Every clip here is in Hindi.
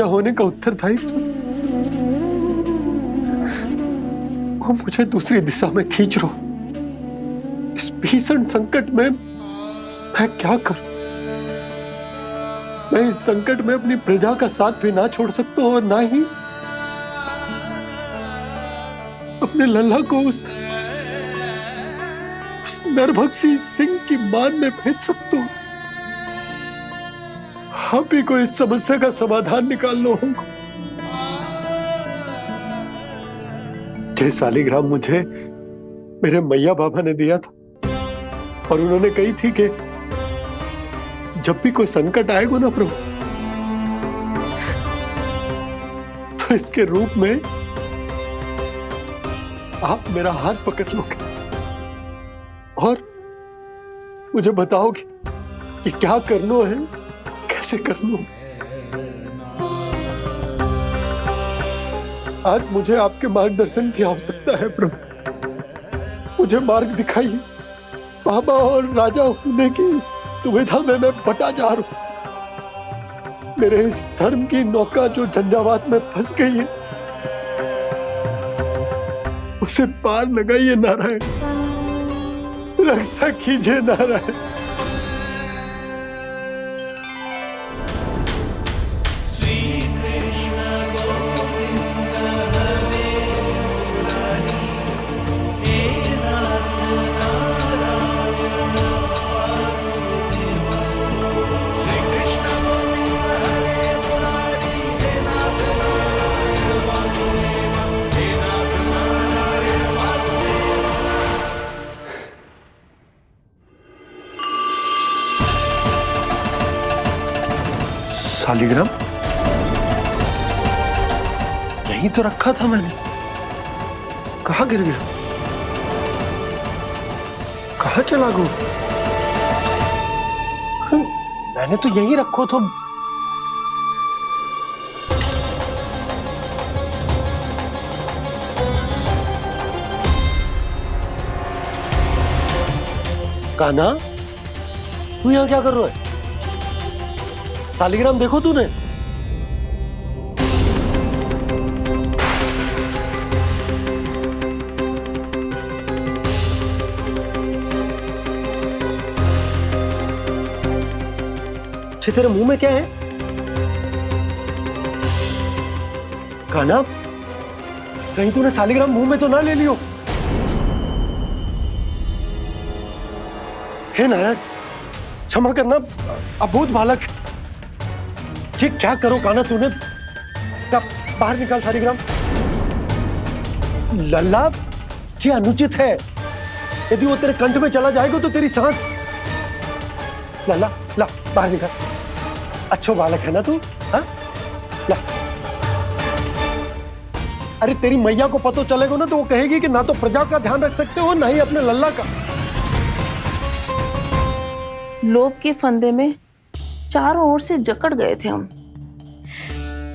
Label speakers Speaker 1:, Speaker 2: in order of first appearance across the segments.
Speaker 1: होने का उत्तरदायित्व वो मुझे दूसरी दिशा में खींच रहा। इस भीषण संकट में मैं क्या करूं? मैं इस संकट में अपनी प्रजा का साथ भी ना छोड़ सकता हूं और ना ही अपने लल्ला को उस नरभक्षी सिंह की मान में भेज सकता हूं। आप ही को इस समस्या का समाधान निकालना होगा। जय शालिग्राम मुझे मेरे मैया बाबा ने दिया था और उन्होंने कही थी कि जब भी कोई संकट आएगा ना प्रभु, तो इसके रूप में आप मेरा हाथ पकड़ लोगे और मुझे बताओगे कि क्या करना है, कैसे करना है। आज मुझे आपके मार्गदर्शन की आवश्यकता है प्रभु। मुझे मार्ग दिखाइए। बाबा और राजा होने की इस दुविधा में मैं बटा जा रहा हूं। मेरे इस धर्म की नौका जो झंझावात में फंस गई है, उसे पार लगाइए नारायण। रक्षा कीजिए नारायण। शालिग्राम यहीं तो रखा था मैंने। कहाँ गिर गया? कहाँ चला गया? मैंने तो यहीं रखो तो। कान्हा, तू यहाँ क्या कर रहा है? शालिग्राम देखो तूने? तेरे मुंह में क्या है? कान्हा, कहीं तूने शालिग्राम मुंह में तो ना ले लियो? हे नारायण, क्षमा करना, अबोध बालक। जी क्या करो कान्हा तूने? बाहर निकाल शालिग्राम। लल्ला, जी अनुचित है। यदि वो तेरे कंठ में चला जाएगा तो तेरी सांस। लल्ला, ला बाहर निकाल। अच्छो बालक है ना तू? हाँ, ला। अरे तेरी मैया को पता चलेगा ना तो वो कहेगी कि ना तो प्रजा का ध्यान रख सकते हो ना ही अपने लल्ला का।
Speaker 2: लोभ के फंदे में चारों ओर से जकड़ गए थे हम।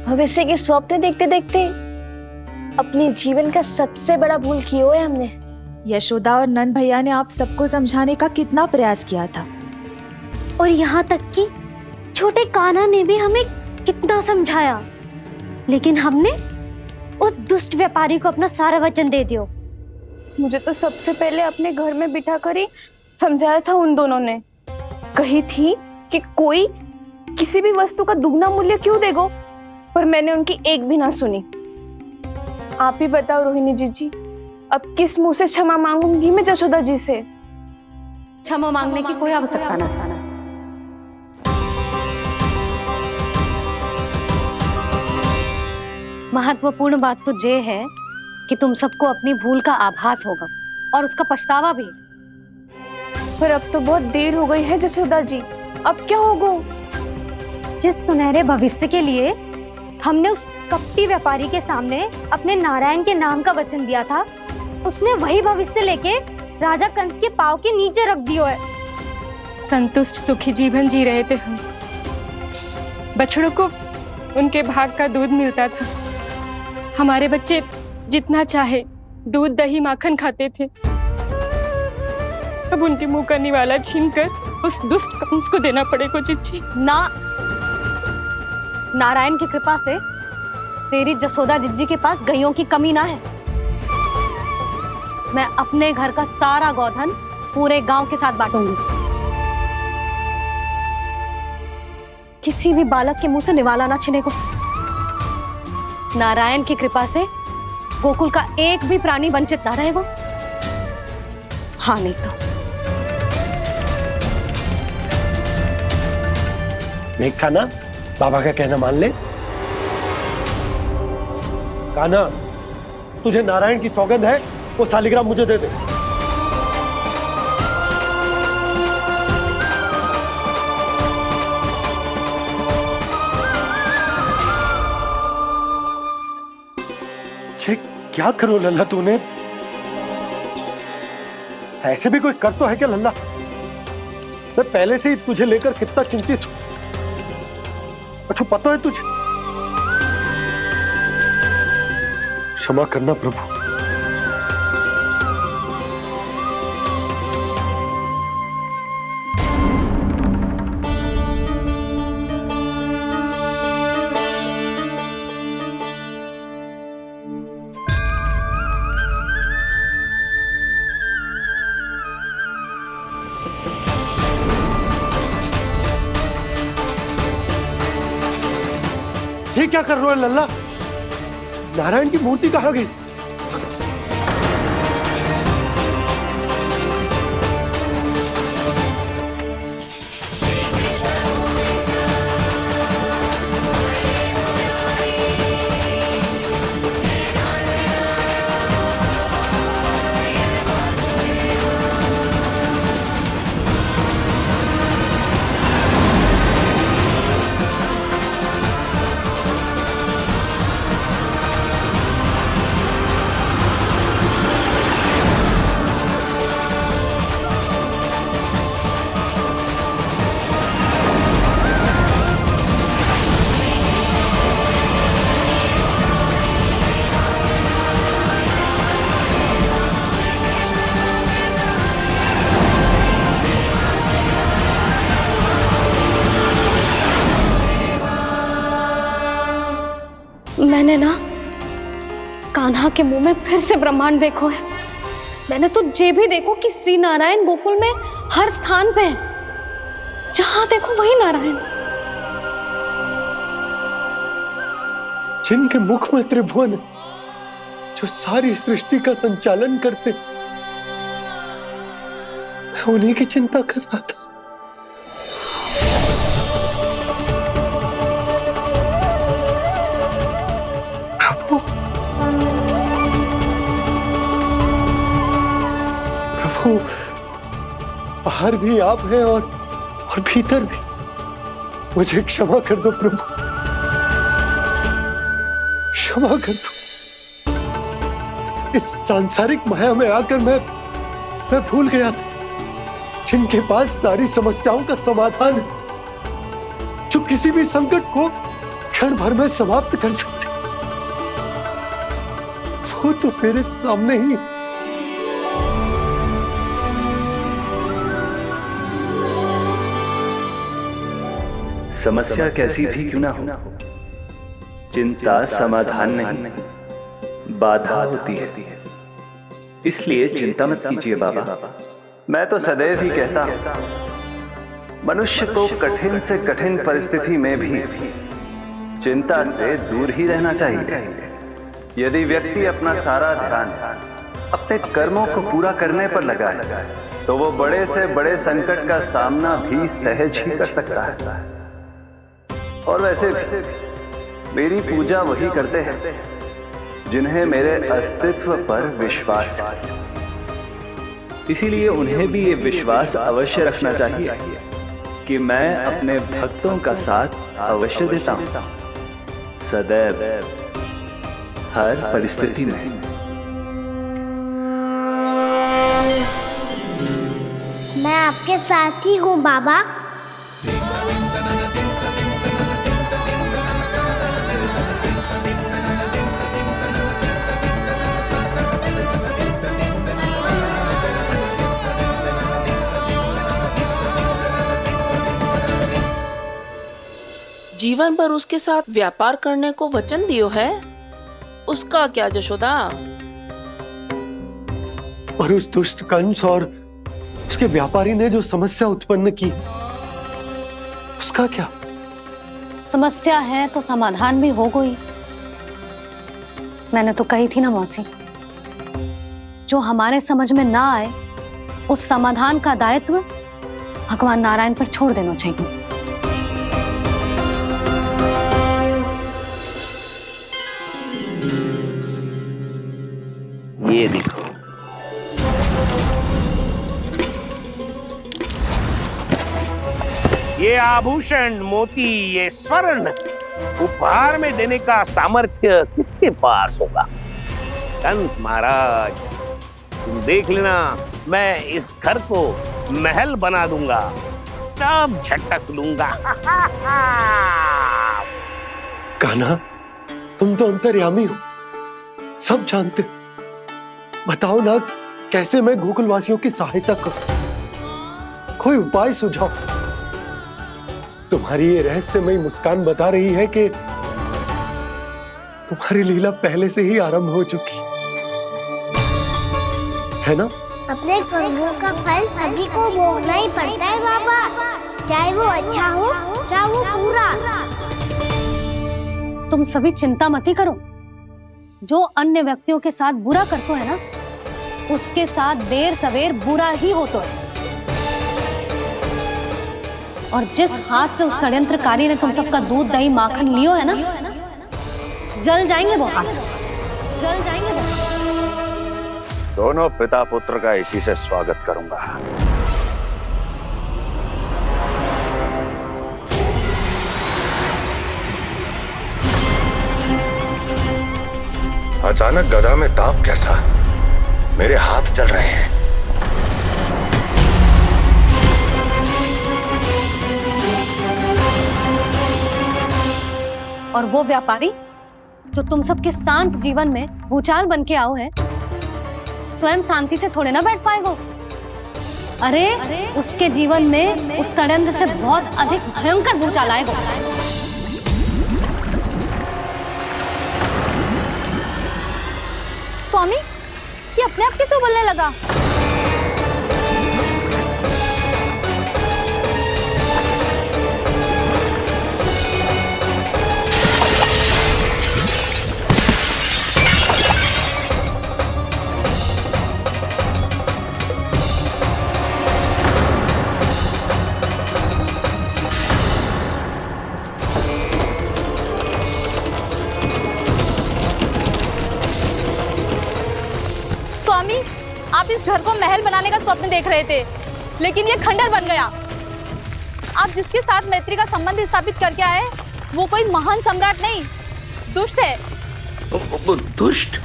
Speaker 3: भविष्य के स्वप्न देखते देखते अपने जीवन का सबसे बड़ा भूल किया है हमने।
Speaker 4: यशोदा और नंद भैया ने आप सबको समझाने का कितना प्रयास किया था,
Speaker 3: और यहाँ तक कि छोटे कान्हा ने भी हमें कितना समझाया, लेकिन हमने उस दुष्ट व्यापारी को अपना सारा वचन दे दिया।
Speaker 2: मुझे तो सबसे पहले अपने घर में बिठा कर ही समझाया था उन दोनों ने। कही थी कि कोई किसी भी वस्तु का दुगना मूल्य क्यों देगा, पर मैंने उनकी एक भी ना सुनी। आप ही बताओ रोहिणी जी, अब किस मुंह से क्षमा मांगूंगी मैं जशोदा जी से?
Speaker 3: क्षमा मांगने की कोई आवश्यकता ना। महत्वपूर्ण बात तो ये है कि तुम सबको अपनी भूल का आभास होगा और उसका पछतावा भी।
Speaker 2: पर अब तो बहुत देर हो गई है जशोदा जी, अब क्या होगा?
Speaker 3: जिस सुनहरे भविष्य के लिए हमने उस कपटी व्यापारी के सामने अपने नारायण के नाम का वचन दिया था, उसने वही भविष्य लेके राजा कंस के पांव के नीचे रख दिया है।
Speaker 5: संतुष्ट सुखी जीवन जी रहे थे हम। बछड़ों को उनके भाग का दूध मिलता था। हमारे बच्चे जितना चाहे दूध दही माखन खाते थे। अब उनके मुंह का निवाला छीनकर उस दुष्ट कंस को देना पड़ेगा। चिच्ची
Speaker 3: ना, नारायण की कृपा से तेरी जसोदा जिज्जी के पास गैयों की कमी ना है। मैं अपने घर का सारा गोधन पूरे गांव के साथ बांटूंगी। किसी भी बालक के मुंह से निवाला ना छिने को। नारायण की कृपा से गोकुल का एक भी प्राणी वंचित ना रहेगा। हाँ नहीं तो
Speaker 1: देख कान्हा, बाबा का कहना मान ले। कान्हा, तुझे नारायण की सौगंध है, वो शालिग्राम मुझे दे दे। छे, क्या करो लल्ला तूने? ऐसे भी कोई कर तो है क्या लल्ला? मैं पहले से ही तुझे लेकर कितना चिंतित हूं। अच्छा पता है तुझे? क्षमा करना प्रभु। ये क्या कर रहे हो लल्ला? नारायण की मूर्ति कहाँ गई?
Speaker 3: मैंने ना कान्हा के मुंह में फिर से ब्रह्मांड देखो है। मैंने तो ये भी देखो कि श्री नारायण गोकुल में हर स्थान पे है। जहां देखो वही नारायण।
Speaker 1: जिनके मुख में त्रिभुवन है, जो सारी सृष्टि का संचालन करते, मैं उन्हीं की चिंता कर रहा था। प्रभु, प्रभु, बाहर भी आप हैं और भीतर भी। मुझे क्षमा कर दो प्रभु, क्षमा कर दो। इस सांसारिक माया में आकर मैं भूल गया था, जिनके पास सारी समस्याओं का समाधान है, जो किसी भी संकट को क्षण भर में समाप्त कर सकते, वो तो मेरे सामने ही।
Speaker 6: समस्या कैसी भी क्यों ना हो, चिंता समाधान नहीं, बाधा होती है। इसलिए चिंता मत कीजिए बाबा। मैं तो सदैव ही कहता हूं, मनुष्य को कठिन से कठिन परिस्थिति में भी चिंता से दूर ही रहना चाहिए। यदि व्यक्ति अपना सारा ध्यान अपने कर्मों को पूरा करने पर लगाए, तो वो बड़े से बड़े संकट का सामना भी सहज ही कर सकता है। और वैसे भी मेरी पूजा वही करते हैं जिन्हें मेरे अस्तित्व पर विश्वास है। इसीलिए उन्हें भी ये विश्वास अवश्य रखना चाहिए कि मैं अपने भक्तों का साथ अवश्य देता हूं, सदैव, हर परिस्थिति में।
Speaker 7: मैं आपके साथ ही हूँ बाबा।
Speaker 8: जीवन भर उसके साथ व्यापार करने को वचन दियो है, उसका क्या जशोदा?
Speaker 1: और उस दुष्ट कंस और उसके व्यापारी ने जो समस्या उत्पन्न की, उसका क्या?
Speaker 3: समस्या है तो समाधान भी हो गई। मैंने तो कही थी ना मौसी, जो हमारे समझ में ना आए उस समाधान का दायित्व भगवान नारायण पर छोड़ देना चाहिए।
Speaker 9: ये देखो, ये आभूषण, मोती, ये स्वर्ण उपहार में देने का सामर्थ्य किसके पास होगा? कंस महाराज, तुम देख लेना, मैं इस घर को महल बना दूंगा, सब झटक लूंगा।
Speaker 1: कान्हा, तुम तो अंतर्यामी हो, सब जानते हो। बताओ ना, कैसे मैं गोकुलवासियों की सहायता करूं? कोई उपाय सुझाओ। तुम्हारी ये रहस्यमयी मुस्कान बता रही है कि तुम्हारी लीला पहले से ही आरंभ हो चुकी है ना?
Speaker 7: अपने कर्मों का फल सभी को भोगना ही पड़ता है बाबा, चाहे वो अच्छा हो चाहे वो बुरा।
Speaker 3: तुम सभी चिंता मत ही करो। जो अन्य व्यक्तियों के साथ बुरा करते है ना, उसके साथ देर सवेर बुरा ही होता है। और जिस हाथ से उस षड्यंत्रकारी ने तुम सबका दूध दही माखन लियो है ना, जल जाएंगे वो हाथ, जल जाएंगे वो।
Speaker 10: दोनों पिता पुत्र का इसी से स्वागत करूंगा।
Speaker 11: अचानक गदा में ताप कैसा? मेरे हाथ जल रहे हैं।
Speaker 3: और वो व्यापारी जो तुम सबके शांत जीवन में भूचाल बन के आओ है, स्वयं शांति से थोड़े ना बैठ पाएगा। अरे उसके जीवन में उस षड्यंत्र से बहुत अधिक भयंकर भूचाल आएगा।
Speaker 2: स्वामी, ये अपने आप कैसे उबलने लगा? स्वामी, आप इस घर को महल बनाने का स्वप्न देख रहे थे, लेकिन ये खंडर बन गया। आप जिसके साथ मैत्री का संबंध स्थापित करके आए, वो कोई महान सम्राट नहीं, दुष्ट है।
Speaker 6: दुष्ट?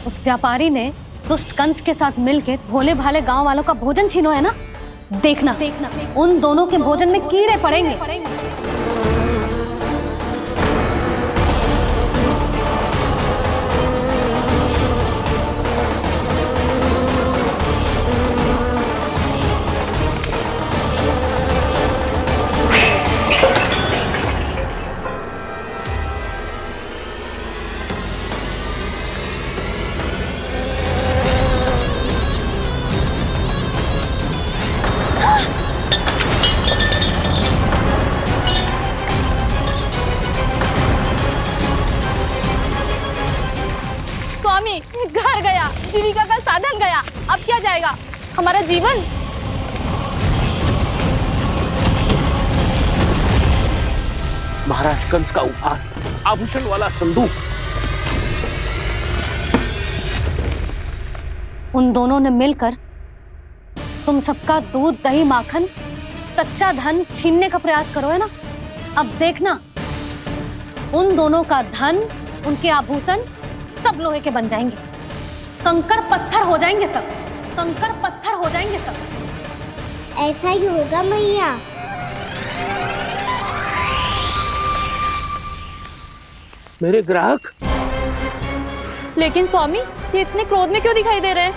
Speaker 3: उस व्यापारी ने दुष्ट कंस के साथ मिलकर भोले भाले गांव वालों का भोजन छीनो है ना, देखना उन दोनों के भोजन में कीड़े पड़ेंगे।
Speaker 2: घर गया, जीविका का साधन गया, अब क्या जाएगा हमारा जीवन?
Speaker 9: महाराज कंस का उपहार, आभूषण वाला संदूक।
Speaker 3: उन दोनों ने मिलकर तुम सबका दूध दही माखन सच्चा धन छीनने का प्रयास करो है ना। अब देखना उन दोनों का धन, उनके आभूषण सब लोहे के बन जाएंगे, कंकड़ पत्थर हो जाएंगे सब, कंकड़ पत्थर हो जाएंगे सब।
Speaker 7: ऐसा ही होगा मैया।
Speaker 9: मेरे ग्राहक?
Speaker 2: लेकिन स्वामी, ये इतने क्रोध में क्यों दिखाई दे रहे हैं?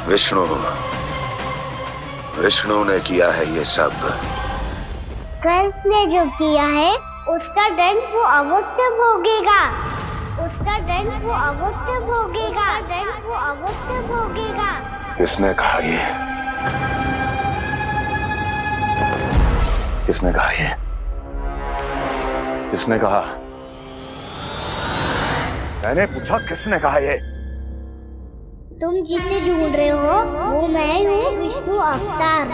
Speaker 11: विष्णु ने किया है ये सब।
Speaker 7: कंस ने जो किया है उसका दंड वो अवश्य भोगेगा। उसका दंड वो अवश्य भोगेगा। दंड वो अवश्य भोगेगा।
Speaker 10: किसने कहा ये? किसने कहा ये? किसने कहा? मैंने पूछा किसने कहा ये?
Speaker 7: तुम जिसे ढूंढ रहे हो वो मैं हूँ, विष्णु अवतार।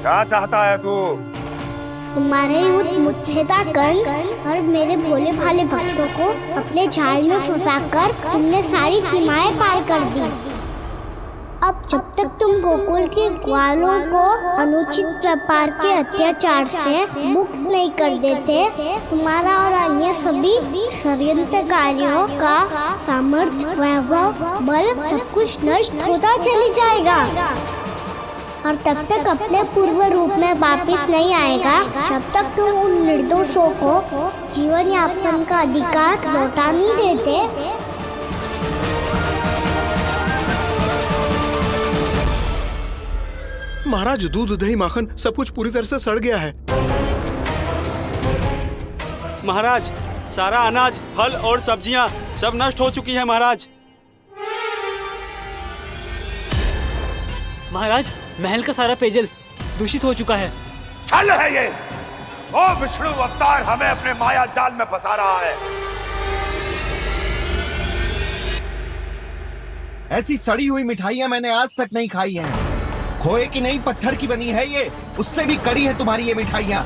Speaker 10: क्या चाहता है तू?
Speaker 7: तुम्हारे युद्ध मुझसे था कंस, और मेरे भोले भाले भक्तों को अपने जाल में फंसाकर तुमने सारी सीमाएं पार कर दी। अब जब तक तुम गोकुल के ग्वालों को अनुचित प्रकार के अत्याचार से मुक्त नहीं कर देते, तुम्हारा और अन्य सभी षड्यंत्रकारियों का सामर्थ्य, वैभव, बल सब कुछ नष्ट होता चली जाएगा, और तब तक अपने पूर्व रूप में वापस नहीं आएगा जब तक तुम उन निर्दोषों को जीवन यापन का अधिकार लौटा नहीं देते।
Speaker 1: महाराज, दूध, दही, माखन सब कुछ पूरी तरह से सड़ गया है।
Speaker 12: महाराज, सारा अनाज, फल और सब्जियां सब नष्ट हो चुकी है महाराज।
Speaker 13: महाराज, महल का सारा पेयजल दूषित हो चुका है।
Speaker 10: छल है ये। ओ विष्णु अवतार हमें अपने माया जाल में फंसा रहा है।
Speaker 14: ऐसी सड़ी हुई मिठाइयां मैंने आज तक नहीं खाई हैं। खोए की नहीं, पत्थर की बनी है ये, उससे भी कड़ी है तुम्हारी ये मिठाइयां।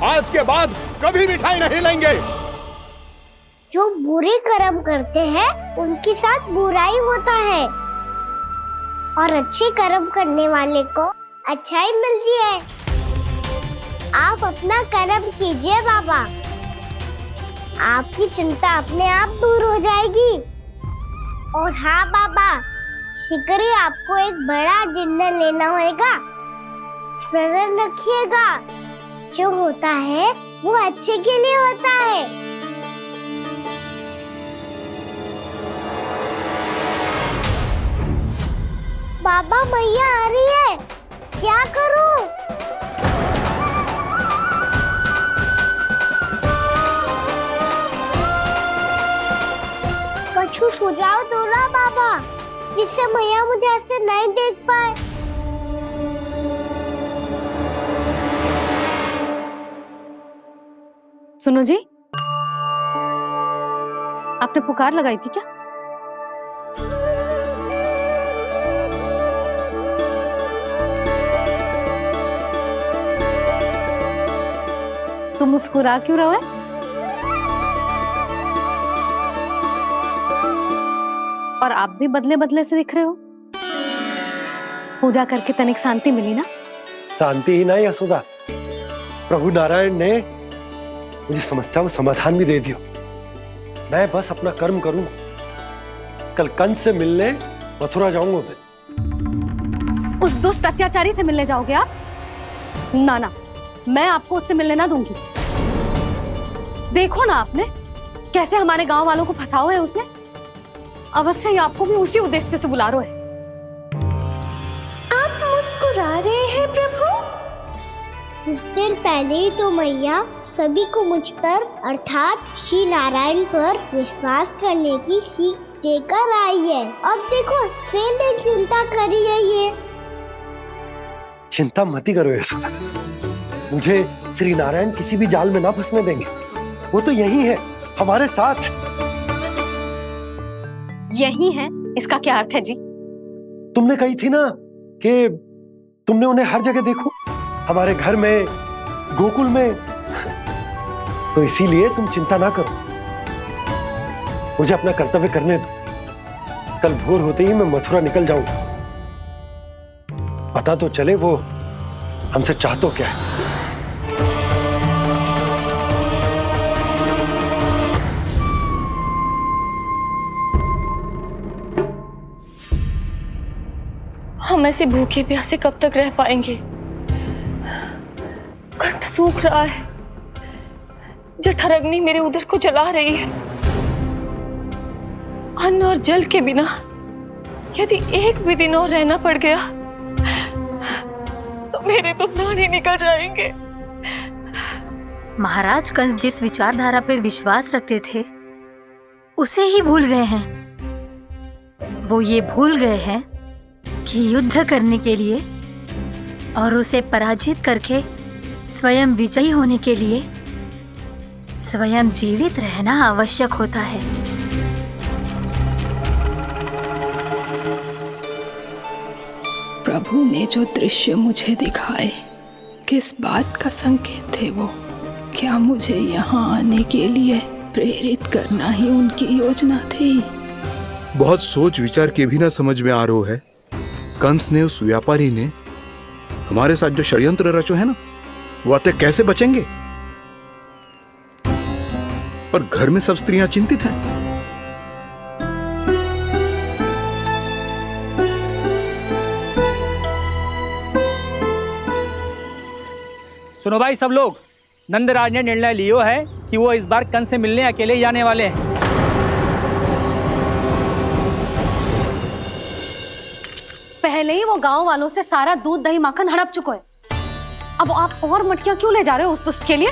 Speaker 1: आज के बाद कभी मिठाई नहीं लेंगे।
Speaker 7: जो बुरे कर्म करते हैं उनके साथ बुराई होता है, और अच्छे कर्म करने वाले को अच्छाई मिलती है। आप अपना कर्म कीजिए बाबा, आपकी चिंता अपने आप दूर हो जाएगी। और हाँ बाबा, शीघ्र ही आपको एक बड़ा डिनर लेना होगा। स्मरण रखिएगा, जो होता है वो अच्छे के लिए होता है। बाबा, मैया आ रही है, क्या करूं? कछु सुझाव दो ना बाबा, जिससे मैया मुझे ऐसे नहीं देख पाए।
Speaker 3: सुनो जी, आपने पुकार लगाई थी क्या? तुम मुस्कुरा क्यों रहे हो? और आप भी बदले बदले से दिख रहे हो। पूजा करके तनिक शांति मिली ना?
Speaker 1: शांति ही नहीं यशोदा, प्रभु नारायण ने मुझे समस्या को समाधान भी दे दिया। मैं बस अपना कर्म करूं। कल कंस से मिलने मथुरा जाऊंगा मैं।
Speaker 3: उस दुष्ट अत्याचारी से मिलने जाओगे आप? ना ना, मैं आपको उससे मिलने ना दूंगी। देखो ना आपने कैसे हमारे गांव वालों को फंसाओ है उसने। अवश्य ही आपको भी उसी उद्देश्य से बुला रहा है।
Speaker 7: आप मुस्कुरा रहे हैं प्रभु? कुछ देर पहले ही तो मैया सभी को मुझ पर अर्थात श्री नारायण पर विश्वास करने की सीख देकर आई है। अब देखो स्वयं भी चिंता करी है ये।
Speaker 1: चिंता मत करो यशोदा, मुझे श्री नारायण किसी भी जाल में ना फंसने देंगे। वो तो यही है हमारे साथ।
Speaker 3: यही है, इसका क्या अर्थ है जी?
Speaker 1: तुमने कही थी ना कि तुमने उन्हें हर जगह देखो, हमारे घर में, गोकुल में। तो इसीलिए तुम चिंता ना करो, मुझे अपना कर्तव्य करने दो। कल भोर होते ही मैं मथुरा निकल जाऊंगा। पता तो चले वो हमसे चाहतो क्या है।
Speaker 2: हम ऐसे भूखे प्यासे कब तक रह पाएंगे? कंठ सूख रहा है, जठराग्नि मेरे उदर को जला रही है। अन्न और जल के बिना यदि एक भी दिन और रहना पड़ गया तो मेरे तो प्राण ही निकल जाएंगे।
Speaker 3: महाराज कंस जिस विचारधारा पे विश्वास रखते थे उसे ही भूल गए हैं। वो ये भूल गए हैं कि युद्ध करने के लिए और उसे पराजित करके स्वयं विजयी होने के लिए स्वयं जीवित रहना आवश्यक होता है।
Speaker 15: प्रभु ने जो दृश्य मुझे दिखाए किस बात का संकेत थे वो? क्या मुझे यहाँ आने के लिए प्रेरित करना ही उनकी योजना थी?
Speaker 16: बहुत सोच विचार के भी ना समझ में आ रहा है। कंस ने, उस व्यापारी ने हमारे साथ जो षड्यंत्र रचो है ना, वो आते कैसे बचेंगे? पर घर में सब स्त्रियां चिंतित हैं।
Speaker 13: सुनो भाई सब लोग, नंदराज ने निर्णय लियो है कि वो इस बार कंस से मिलने अकेले जाने वाले हैं।
Speaker 3: पहले ही वो गांव वालों से सारा दूध दही माखन हड़प चुका है। अब आप और मटकियां क्यों ले जा रहे हो उस दुष्ट के लिए?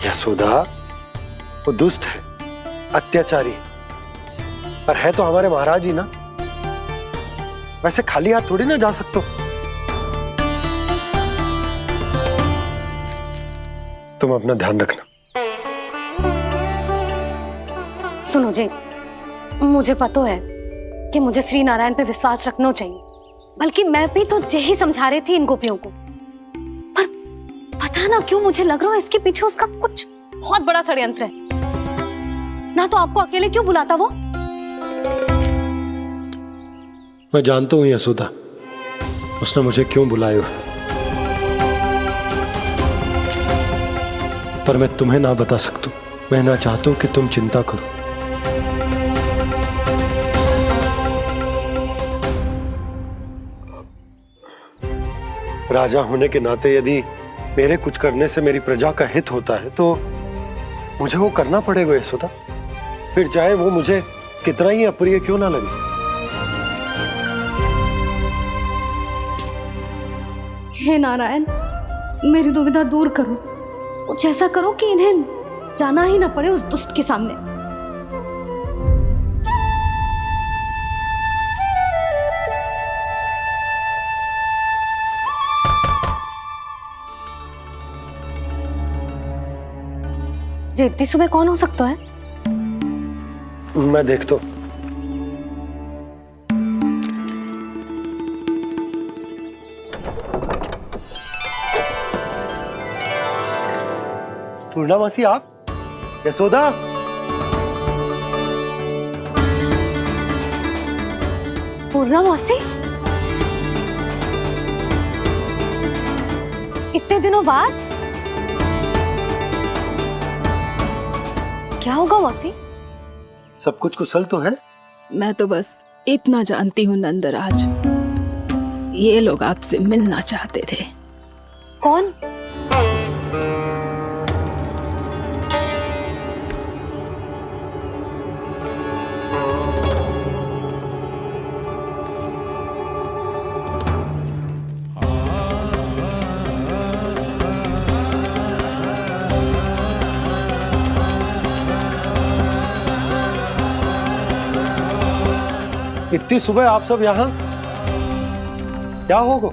Speaker 1: यशोदा, वो दुष्ट है, अत्याचारी, पर है तो हमारे महाराज ही ना। वैसे खाली हाथ थोड़ी ना जा सकते हो। तुम अपना ध्यान रखना।
Speaker 3: सुनो जी, मुझे पता है कि मुझे श्री नारायण पे विश्वास रखना चाहिए, बल्कि मैं भी तो यही समझा रही थी इन गोपियों को। पर पता ना क्यों मुझे लग रहा है इसके पीछे उसका कुछ बहुत बड़ा षड्यंत्र है। ना तो आपको अकेले क्यों बुलाता वो?
Speaker 1: मैं जानता हूं यशोदा, उसने मुझे क्यों बुलाया है, पर मैं तुम्हें ना बता सकता। मैं ना चाहता हूं कि तुम चिंता करो। राजा होने के नाते यदि मेरे कुछ करने से मेरी प्रजा का हित होता है तो मुझे वो करना पड़ेगा यशोदा, फिर चाहे वो मुझे कितना ही अप्रिय क्यों ना लगे।
Speaker 3: हे नारायण, मेरी दुविधा दूर करो। कुछ ऐसा करो कि इन्हें जाना ही ना पड़े उस दुष्ट के सामने। जी इतनी सुबह कौन हो सकता है?
Speaker 1: मैं देखता हूं। पूर्णामासी, आप? यशोदा,
Speaker 3: पूर्णामासी, इतने दिनों बाद? क्या होगा मौसी?
Speaker 1: सब कुछ कुशल तो है?
Speaker 15: मैं तो बस इतना जानती हूँ नंदराज, ये लोग आपसे मिलना चाहते थे।
Speaker 3: कौन?
Speaker 1: इतनी सुबह आप सब यहाँ? क्या होगा?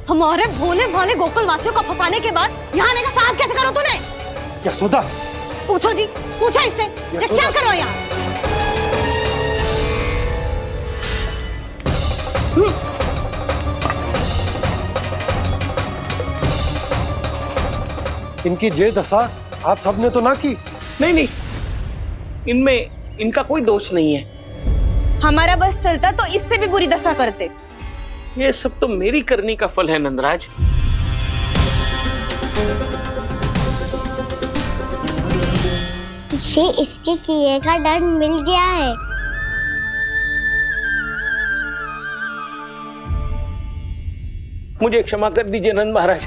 Speaker 3: हमारे भोले भाले गोकुल वासियों को फंसाने के बाद यहाँ आने का साहस कैसे करो तूने?
Speaker 1: यशोदा,
Speaker 3: पूछो जी, पूछो इससे, ये क्या करो यहाँ?
Speaker 1: इनकी ये दशा आप सबने तो ना की?
Speaker 8: नहीं नहीं, इनमें इनका कोई दोष नहीं है। हमारा बस चलता तो इससे भी बुरी दशा करते।
Speaker 9: ये सब तो मेरी करनी का फल है नंदराज।
Speaker 7: इसे इसके किए का दंड मिल गया है।
Speaker 9: मुझे क्षमा कर दीजिए नंद महाराज,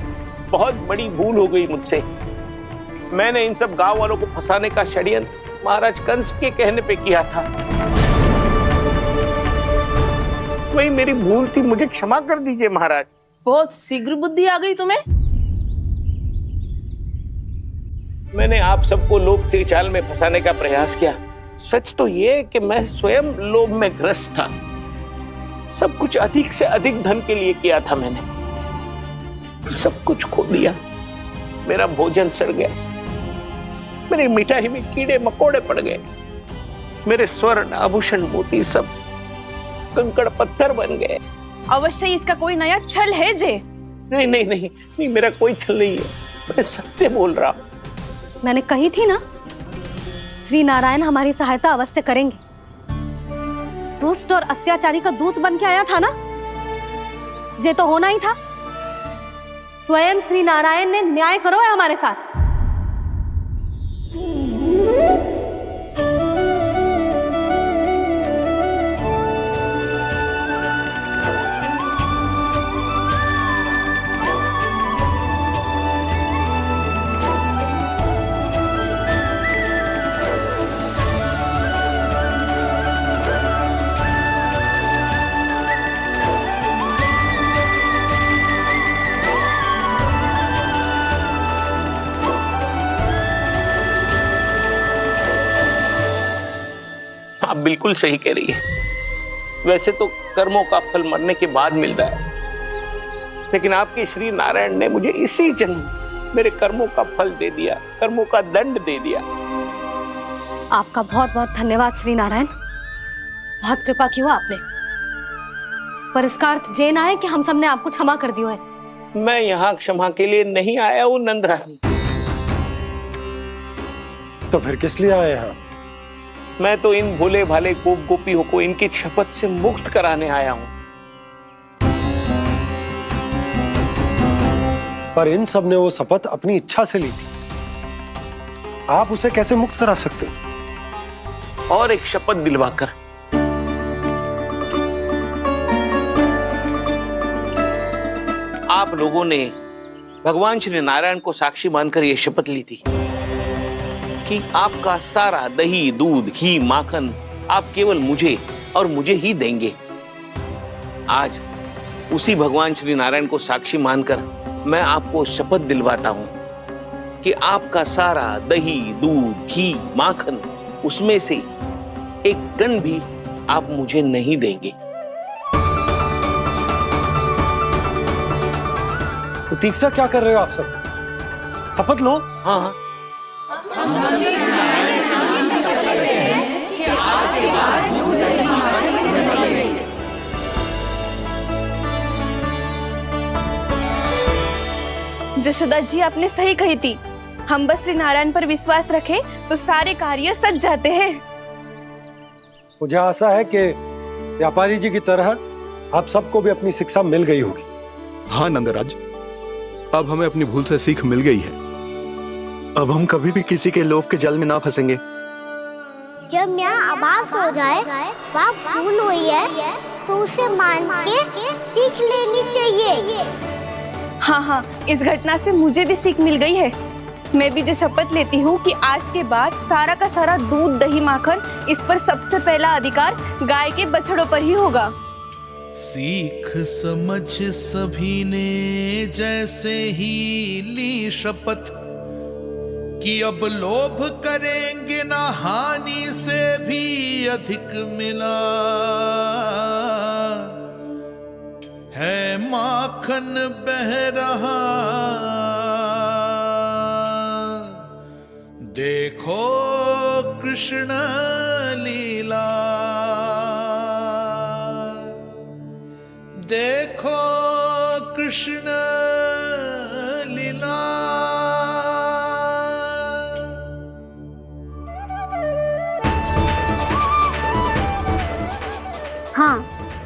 Speaker 9: बहुत बड़ी भूल हो गई मुझसे। मैंने इन सब गांव वालों को फंसाने का षड्यंत्र महाराज कंस के कहने पे किया था। वही मेरी भूल थी, मुझे क्षमा कर दीजिए महाराज।
Speaker 8: बहुत शीघ्र बुद्धि आ गई तुम्हें।
Speaker 9: मैंने आप सबको लोभ के चाल में फंसाने का प्रयास किया। सच तो ये कि मैं स्वयं लोभ में ग्रस्त था। सब कुछ अधिक से अधिक धन के लिए किया था मैंने। सब कुछ खो दिया। मेरा भोजन सड़ गया, मेरी मिठाई में कीड़े मकोड़े पड़ गए, मेरे स्वर्ण आभूषण मोती सब कंकड़ पत्थर बन गए।
Speaker 2: अवश्य इसका कोई नया छल है जे।
Speaker 9: नहीं नहीं नहीं नहीं, मेरा कोई छल नहीं है, मैं सत्य बोल रहा हूं।
Speaker 3: मैंने कही थी ना, श्री नारायण हमारी सहायता अवश्य करेंगे। दुष्ट और अत्याचारी का दूत बन के आया था ना, ये तो होना ही था। स्वयं श्री नारायण ने न्याय करो है हमारे साथ।
Speaker 9: आप बिल्कुल सही कह रही है। वैसे तो कर्मों का फल मरने के बाद मिल रहा है, लेकिन आपके श्री नारायण ने मुझे इसी जन्म मेरे कर्मों का फल दे दिया, कर्मों का दंड दे दिया।
Speaker 3: आपका बहुत बहुत धन्यवाद श्री नारायण, बहुत कृपा की हो आपने। पर इसका अर्थ ये ना है कि हम सबने आपको क्षमा कर दियो है।
Speaker 9: मैं यहाँ क्षमा के लिए नहीं आया हूँ नंदरानी।
Speaker 1: तो फिर किस लिए आए हैं?
Speaker 9: मैं तो इन भोले भाले गोप गोपियों को इनकी शपथ से मुक्त कराने आया हूँ।
Speaker 1: पर इन सब ने वो शपथ अपनी इच्छा से ली थी, आप उसे कैसे मुक्त करा सकते हो?
Speaker 9: और एक शपथ दिलवाकर। आप लोगों ने भगवान श्री नारायण को साक्षी मानकर यह शपथ ली थी कि आपका सारा दही, दूध, घी, माखन आप केवल मुझे और मुझे ही देंगे। आज उसी भगवान श्री नारायण को साक्षी मानकर मैं आपको शपथ दिलवाता हूं कि आपका सारा दही, दूध, घी, माखन उसमें से एक कण भी आप मुझे नहीं देंगे।
Speaker 1: प्रतीक्षा क्या कर रहे हो आप सब? शपथ लो।
Speaker 9: हाँ
Speaker 2: जशोदा जी, आपने सही कही थी। हम बस श्री नारायण पर विश्वास रखें तो सारे कार्य सज जाते हैं।
Speaker 1: मुझे आशा है कि व्यापारी जी की तरह आप सबको भी अपनी शिक्षा मिल गई होगी।
Speaker 16: हाँ नंदराज, अब हमें अपनी भूल से सीख मिल गई है।
Speaker 11: अब हम कभी भी किसी के लोभ के जाल में ना फंसेंगे।
Speaker 7: जब यहाँ आभास हो जाए वह भूल हुई है तो उसे मान के सीख लेनी चाहिए।
Speaker 2: हाँ हाँ, इस घटना से मुझे भी सीख मिल गई है। मैं भी जो शपथ लेती हूँ कि आज के बाद सारा का सारा दूध, दही, माखन इस पर सबसे पहला अधिकार गाय के बछड़ों पर ही होगा।
Speaker 17: सीख समझ सभी ने जैसे ही ली शपथ कि अब लोभ करेंगे ना हानि से भी अधिक मिला है, माखन बह रहा देखो कृष्ण लीला, देखो कृष्ण लीला।
Speaker 7: हाँ,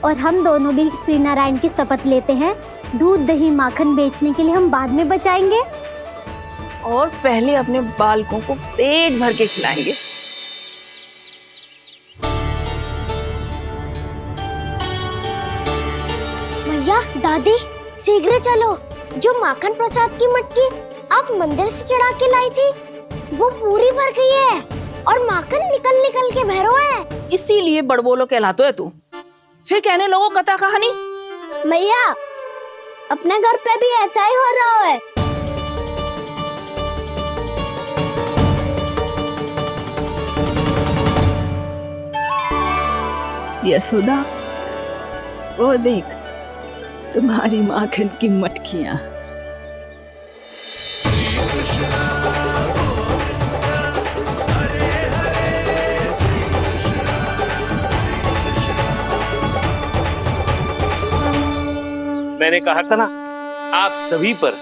Speaker 7: और हम दोनों भी श्री नारायण की शपथ लेते हैं, दूध दही माखन बेचने के लिए हम बाद में बचाएंगे
Speaker 8: और पहले अपने बालकों को पेट भर के खिलाएंगे।
Speaker 7: भैया दादी शीघ्र चलो, जो माखन प्रसाद की मटकी आप मंदिर से चढ़ा के लाई थी वो पूरी भर गई है और माखन निकल निकल के भरो है।
Speaker 8: इसीलिए बड़बोलो कहलाते है तू। फिर कहने लोगों कथा कहानी।
Speaker 7: भैया अपने घर पे भी ऐसा ही हो रहा है।
Speaker 15: यशोदा, वो देख तुम्हारी माखन की मटकियां।
Speaker 9: मैंने कहा था ना, आप सभी पर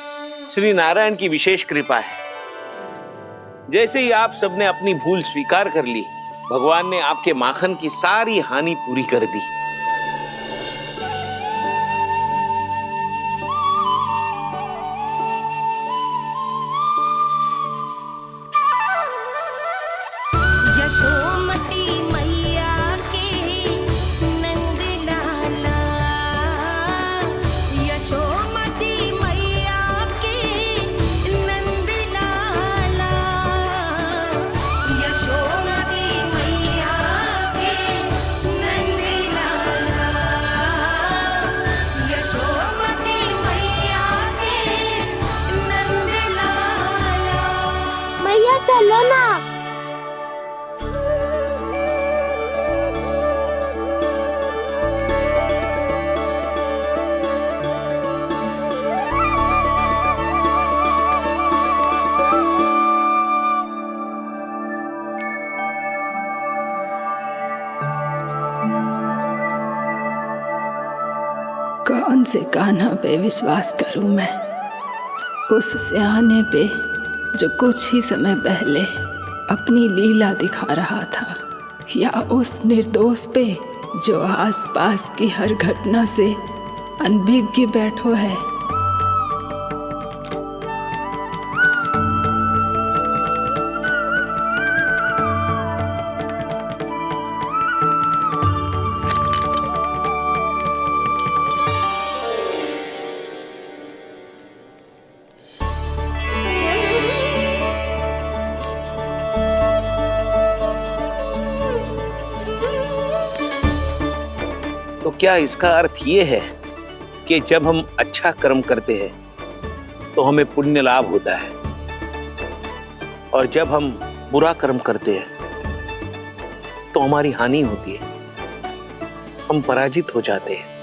Speaker 9: श्री नारायण की विशेष कृपा है। जैसे ही आप सबने अपनी भूल स्वीकार कर ली, भगवान ने आपके माखन की सारी हानि पूरी कर दी।
Speaker 18: यशोमती मैया के नंद लाला, यशोमती मैया के नंद लाला, यशोमती मैया के नंद लाला, यशोमती मैया के नंद लाला।
Speaker 7: मैया चलो ना।
Speaker 15: कौन से कान्हा पे विश्वास करूं मैं, उस सियाने पे जो कुछ ही समय पहले अपनी लीला दिखा रहा था, या उस निर्दोष पे जो आसपास की हर घटना से अनभिज्ञ बैठो है।
Speaker 9: तो क्या इसका अर्थ ये है कि जब हम अच्छा कर्म करते हैं तो हमें पुण्य लाभ होता है, और जब हम बुरा कर्म करते हैं तो हमारी हानि होती है, हम पराजित हो जाते हैं।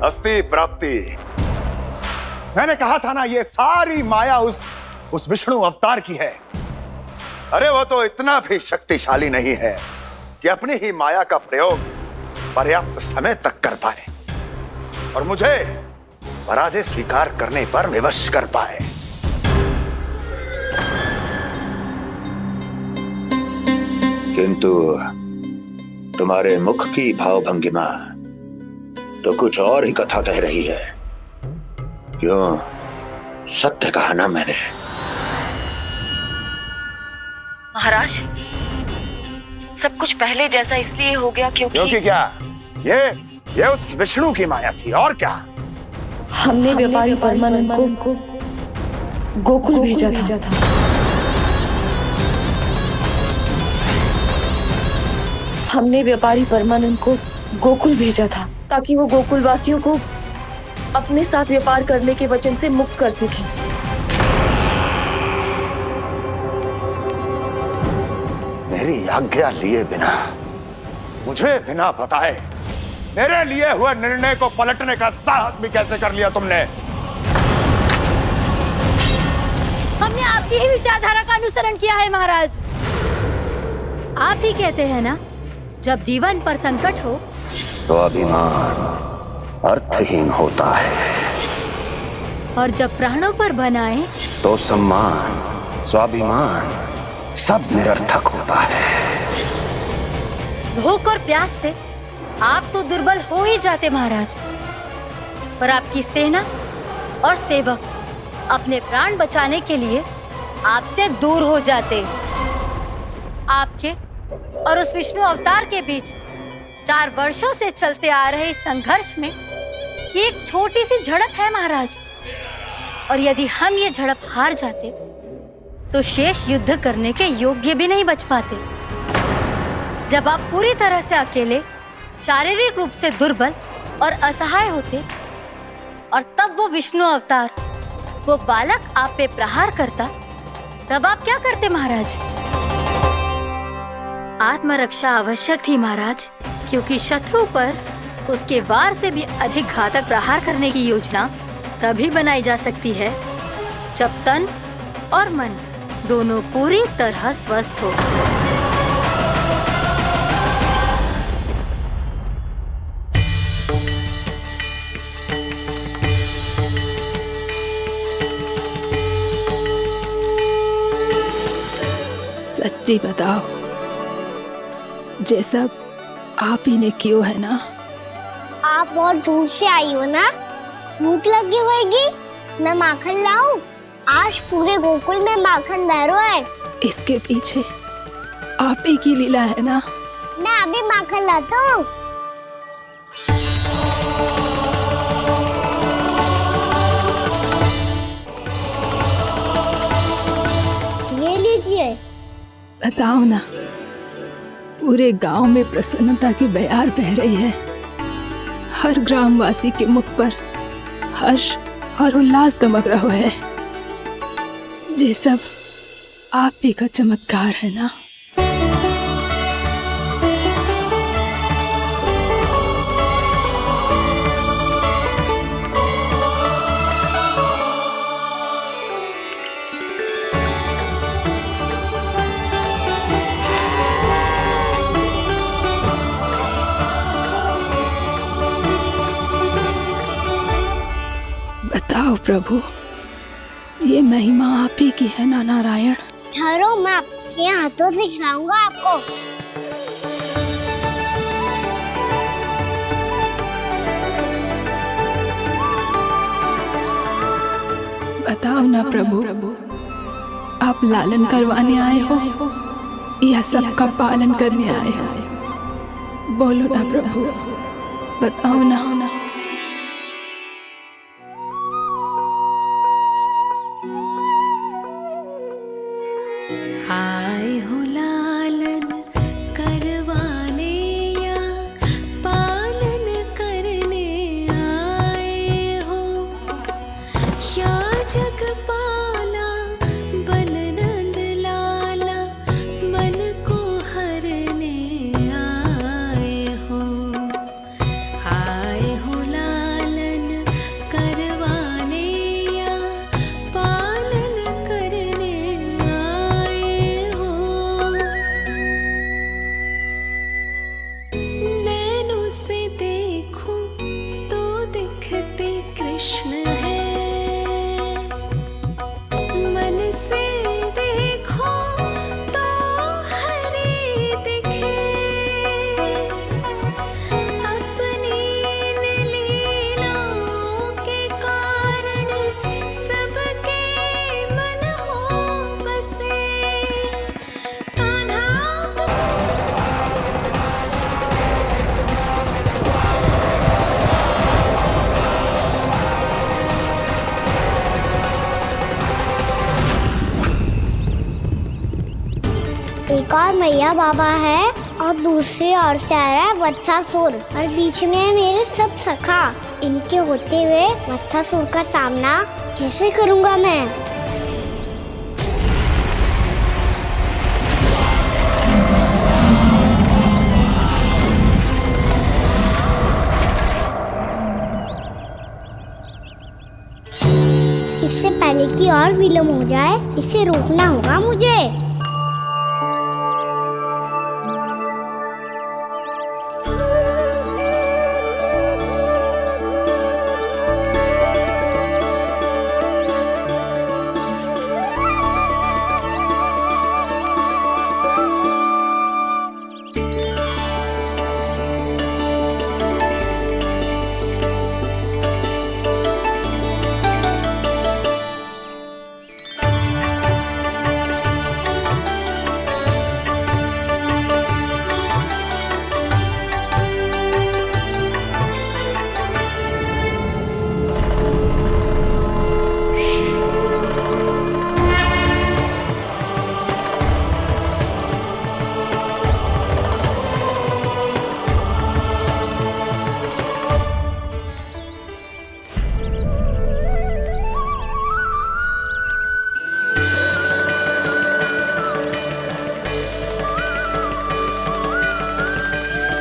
Speaker 10: अस्ति प्राप्ति। मैंने कहा था ना, ये सारी माया उस विष्णु अवतार की है। अरे वो तो इतना भी शक्तिशाली नहीं है कि अपनी ही माया का प्रयोग पर्याप्त समय तक कर पाए और मुझे पराजय स्वीकार करने पर विवश कर पाए।
Speaker 11: किंतु तुम्हारे मुख की भावभंगिमा तो कुछ और ही कथा कह रही है। क्यों? सत्य कहा ना मैंने।
Speaker 19: महाराज, सब कुछ पहले जैसा इसलिए हो गया क्योंकि
Speaker 10: क्या? ये उस विष्णु की माया थी, और क्या?
Speaker 19: हमने व्यापारी परमानंद को गोकुल भेजा था। हमने व्यापारी परमानंद को गोकुल भेजा था ताकि वो गोकुल वासियों को अपने साथ व्यापार करने के वचन से मुक्त कर सके।
Speaker 11: मेरी आज्ञा लिए बिना, मुझे बिना बताए मेरे लिए हुए निर्णय को पलटने का साहस भी कैसे कर लिया तुमने?
Speaker 3: हमने आपकी ही विचारधारा का अनुसरण किया है महाराज। आप ही कहते हैं ना, जब जीवन पर संकट हो
Speaker 11: तो अभिमान अर्थहीन होता है,
Speaker 3: और जब प्राणों पर बनाए
Speaker 11: तो सम्मान स्वाभिमान सब निरर्थक होता है।
Speaker 3: भूख और प्यास से आप तो दुर्बल हो ही जाते महाराज, पर आपकी सेना और सेवक अपने प्राण बचाने के लिए आपसे दूर हो जाते। आपके और उस विष्णु अवतार के बीच 4 वर्षों से चलते आ रहे इस संघर्ष में ये एक छोटी सी झड़प है महाराज, और यदि हम ये झड़प हार जाते तो शेष युद्ध करने के योग्य भी नहीं बच पाते। जब आप पूरी तरह से अकेले, शारीरिक रूप से दुर्बल और असहाय होते, और तब वो विष्णु अवतार, वो बालक आप पे प्रहार करता, तब आप क्या करते महाराज? आत्मरक्षा आवश्यक थी महाराज, क्योंकि शत्रु पर उसके वार से भी अधिक घातक प्रहार करने की योजना तभी बनाई जा सकती है जब तन और मन दोनों पूरी तरह स्वस्थ हो।
Speaker 15: सच्ची बताओ, ये सब आप ही ने क्यों है ना?
Speaker 7: आप बहुत दूर से आई हो ना, भूख लगी होगी। मैं माखन लाऊं? आज पूरे गोकुल में माखन बह रहा है।
Speaker 15: इसके पीछे आप ही की लीला है ना?
Speaker 7: मैं अभी माखन लाता हूँ। ये लीजिए।
Speaker 15: बताओ ना, पूरे गांव में प्रसन्नता की बयार बह रही है। हर ग्रामवासी के मुख पर हर्ष और उल्लास दमक रहा है। ये सब आप ही का चमत्कार है ना? बताओ प्रभु, ये महिमा आप ही की है ना नारायण?
Speaker 7: ठहरो, मैं आपके हाथों से खिलाऊंगा आपको।
Speaker 15: बताओ ना प्रभु, आप लालन करवाने आए हो या सबका पालन करने आए हो? बोलो ना प्रभु, बताओ ना।
Speaker 18: आए हो लालन करवाने या पालन करने आए हो, या जगपाला बन नंद लाला मन को हरने आए हो। आए हो लालन करवाने या पालन करने आए हो। नैनों से देखूं तो दिखते कृष्ण है, मन से देखो तो हरि दिखे। अपनी इन लीलाओं के कारण सबके मन हो बसे। कान्हा
Speaker 7: एक और मैया बाबा है और दूसरी ओर से आ रहा है वत्सासुर, और बीच में है मेरे सब सखा। इनके होते हुए वत्सासुर का सामना कैसे करूंगा मैं? की और विलम्ब हो जाए, इसे रोकना होगा मुझे।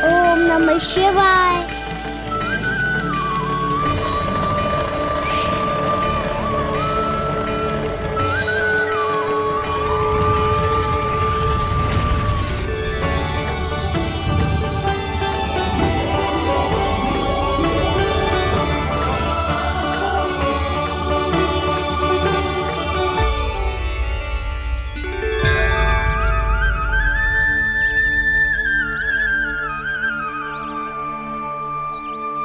Speaker 7: ओम नमः शिवाय।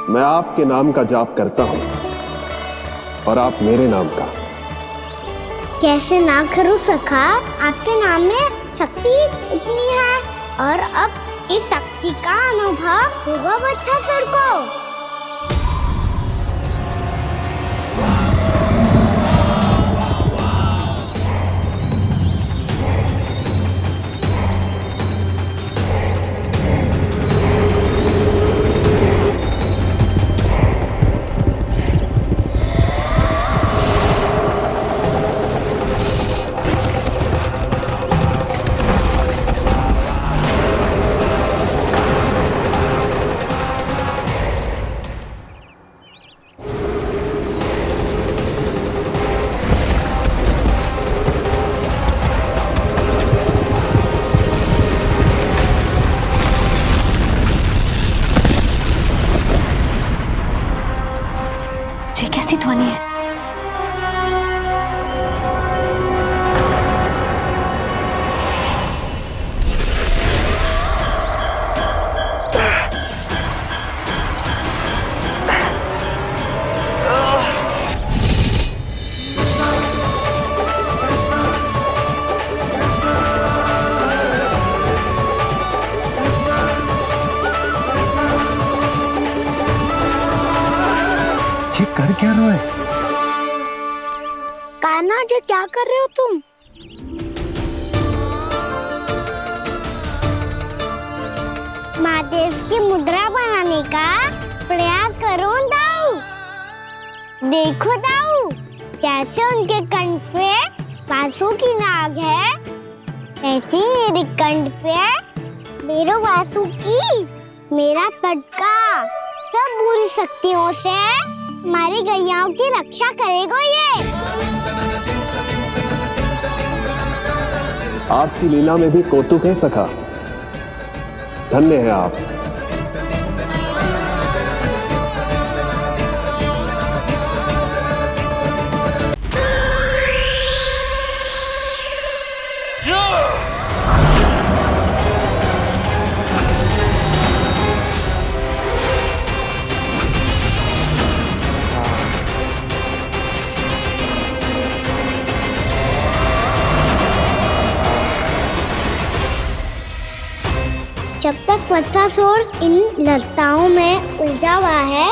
Speaker 20: मैं आपके नाम का जाप करता हूं और आप मेरे नाम का।
Speaker 7: कैसे ना करूं सखा, आपके नाम में शक्ति इतनी है, और अब इस शक्ति का अनुभव होगा बच्चासुर को।
Speaker 3: ये कैसी ध्वनि है?
Speaker 14: ये कर क्या रहे हो?
Speaker 7: कान्हा जी क्या कर रहे हो तुम? महादेव की मुद्रा बनाने का प्रयास करो दाऊ। देखो दाऊ, जैसे उनके कंठ पे बांसुरी की नाग है, ऐसे ही मेरे कंठ पे मेरो वासुकी, मेरा पटका, सब बुरी शक्तियों से हमारी गैयाओं की रक्षा करेगा ये।
Speaker 20: आपकी लीला में भी कौतुक है सखा, धन्य है आप।
Speaker 7: जब तक बच्चासुर इन लताओं में उलझा हुआ है,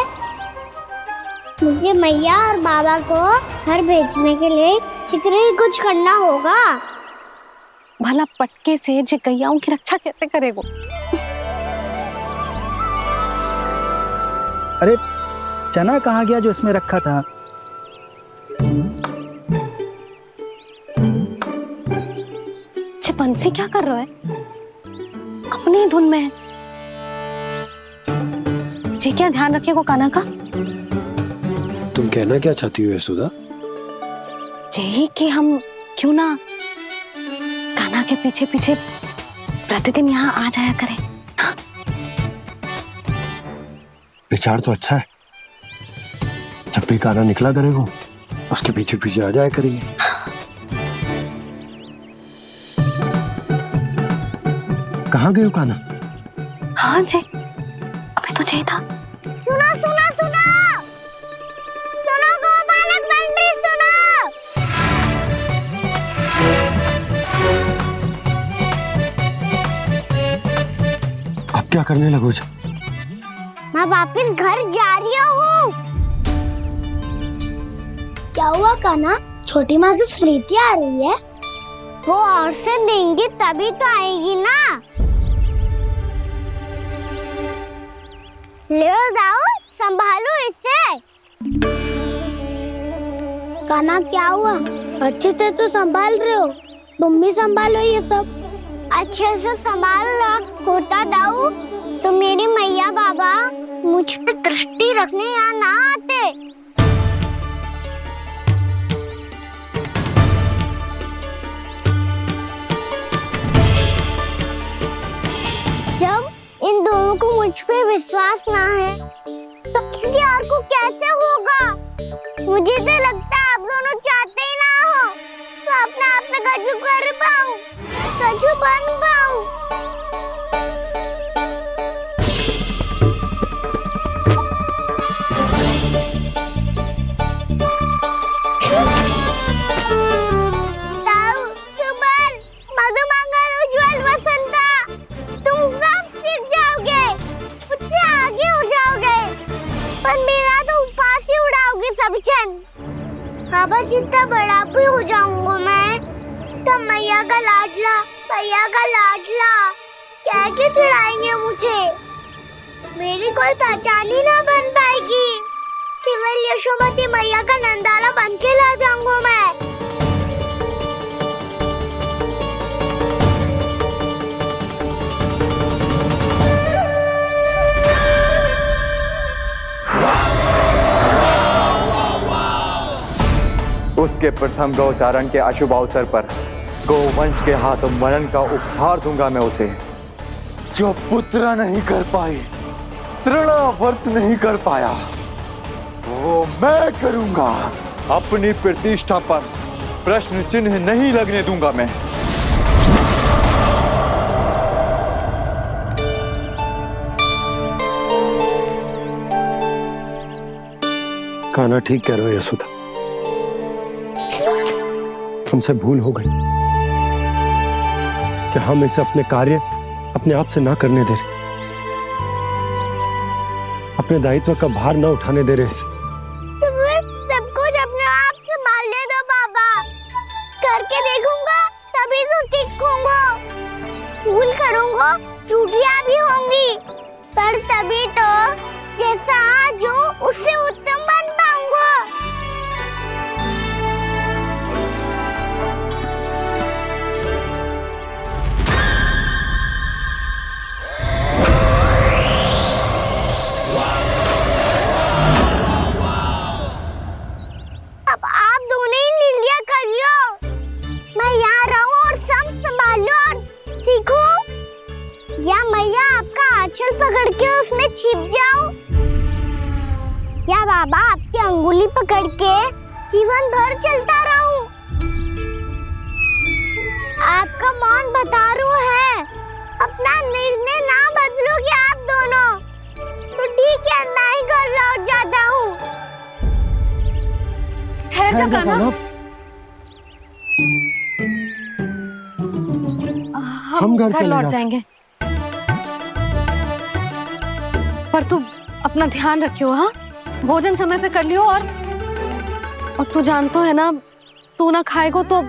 Speaker 7: मुझे मैया और बाबा को घर भेजने के लिए शीघ्र ही कुछ करना होगा।
Speaker 3: भला पटके से जे गैयाओं की रक्षा कैसे करेगो?
Speaker 13: अरे चना कहाँ गया जो इसमें रखा था?
Speaker 3: बंसी क्या कर रहा है? अपनी धुन में है। जी क्या ध्यान रखिएगा कान्हा का।
Speaker 21: तुम कहना क्या चाहती हो यशोदा?
Speaker 3: यही कि हम क्यों ना कान्हा के पीछे पीछे प्रतिदिन यहाँ आ जाया करें।
Speaker 20: विचार तो अच्छा है। जब भी कान्हा निकला करेगा उसके पीछे पीछे आ जाया करेंगे। कहाँ गए हो कान्हा?
Speaker 3: हाँ जी, अभी तो चाहिए था।
Speaker 7: सुनो सुनो सुनो सुनो गोपालक बंटी सुनो।
Speaker 20: अब क्या करने लगो?
Speaker 7: मैं वापस घर जा रही हूँ। क्या हुआ कान्हा? छोटी माँ की स्मृति आ रही है। वो और से देंगी तभी तो आएगी ना। ले जाओ, संभालो इसे। कान्हा क्या हुआ? अच्छे से तो संभाल रहे हो, तुम भी संभालो ये सब। अच्छे से संभालना होता दाऊ तो मेरी मैया बाबा मुझ पे दृष्टि रखने यहाँ ना आते। जब इन दोनों को मुझ पे विश्वास ना है तो किसी और को कैसे होगा? मुझे तो लगता है आप दोनों चाहते ही ना हो तो अपने आप से गजू कर पाऊं, गजू बन पाऊं। बाबा जितना बड़ा भी हो जाऊंगा मैं तो मैया का लाडला, भैया का लाडला क्या क्या चढ़ाएंगे मुझे। मेरी कोई पहचान ही ना बन पाएगी। केवल यशोमती मैया का नंदाला बन के ला जाऊंगा मैं।
Speaker 21: उसके प्रथम गौचारण के अशुभ अवसर पर गोवंश के हाथों मरण का उपहार दूंगा मैं उसे। जो पुत्र नहीं कर पाई, तृणावर्त नहीं कर पाया, वो मैं करूंगा। अपनी प्रतिष्ठा पर प्रश्न चिन्ह नहीं लगने दूंगा मैं।
Speaker 20: कान्हा ठीक कह रहे हो यशोदा, हमसे भूल हो गई कि हम इसे अपने कार्य अपने आप से ना करने दे रहे, अपने दायित्व का भार ना उठाने दे रहे इसे।
Speaker 7: तो सब कुछ अपने आप से संभालने दो बाबा, करके देखूंगा तभी तो सीखूंगा। भूल करूंगा, त्रुटियां भी होंगी, पर तभी तो जैसा आज हूँ उससे उत्तम बन पाऊंगा। अब आप दोनों ही निर्णय कर लो। मैं यहाँ रहूं और सब संभालूं और सीखूं, या मैया आपका आंचल पकड़ के उसमें छिप जाऊं, या बाबा आपकी अंगुली पकड़ के जीवन भर चलता रहूं। आपका मौन बतारू है, अपना निर्णय ना बदलोगे आप दोनों तो ठीक है, मैं ही घर लौट जाता हूँ।
Speaker 3: ठहर जा कान्हा, हम घर लौट जाएंगे, पर तू अपना ध्यान रखियो। हाँ, भोजन समय पे कर लियो। और तू जानतो है ना, तू ना खाएगो तो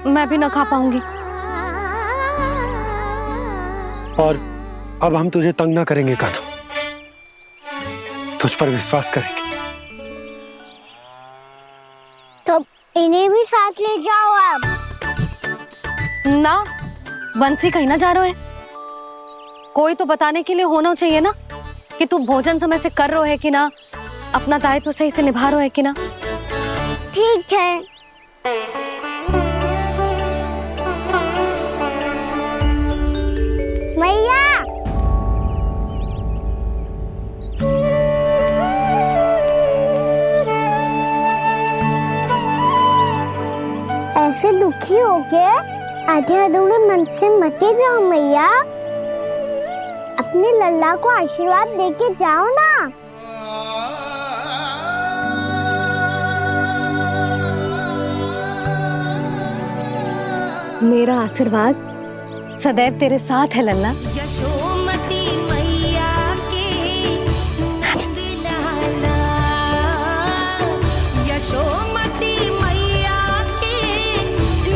Speaker 3: मैं भी ना खा पाऊंगी।
Speaker 20: और अब हम तुझे तंग ना करेंगे कान्हा, तुझ पर विश्वास करेंगे।
Speaker 7: तो इन्हें भी साथ ले जाओ अब।
Speaker 3: ना, बंसी कहीं ना जा रहे है, कोई तो बताने के लिए होना चाहिए ना कि तू भोजन समय से कर रहे है कि ना, अपना दायित्व सही से निभा रहे है कि ना।
Speaker 7: ठीक है, मैया ऐसे दुखी हो के आधे अधूरे मन से मत जाओ मैया, अपने लल्ला को आशीर्वाद देके जाओ ना।
Speaker 3: मेरा आशीर्वाद सदैव तेरे साथ है लल्ला।
Speaker 18: यशोमती मैया के नंद लाला, यशोमती मैया के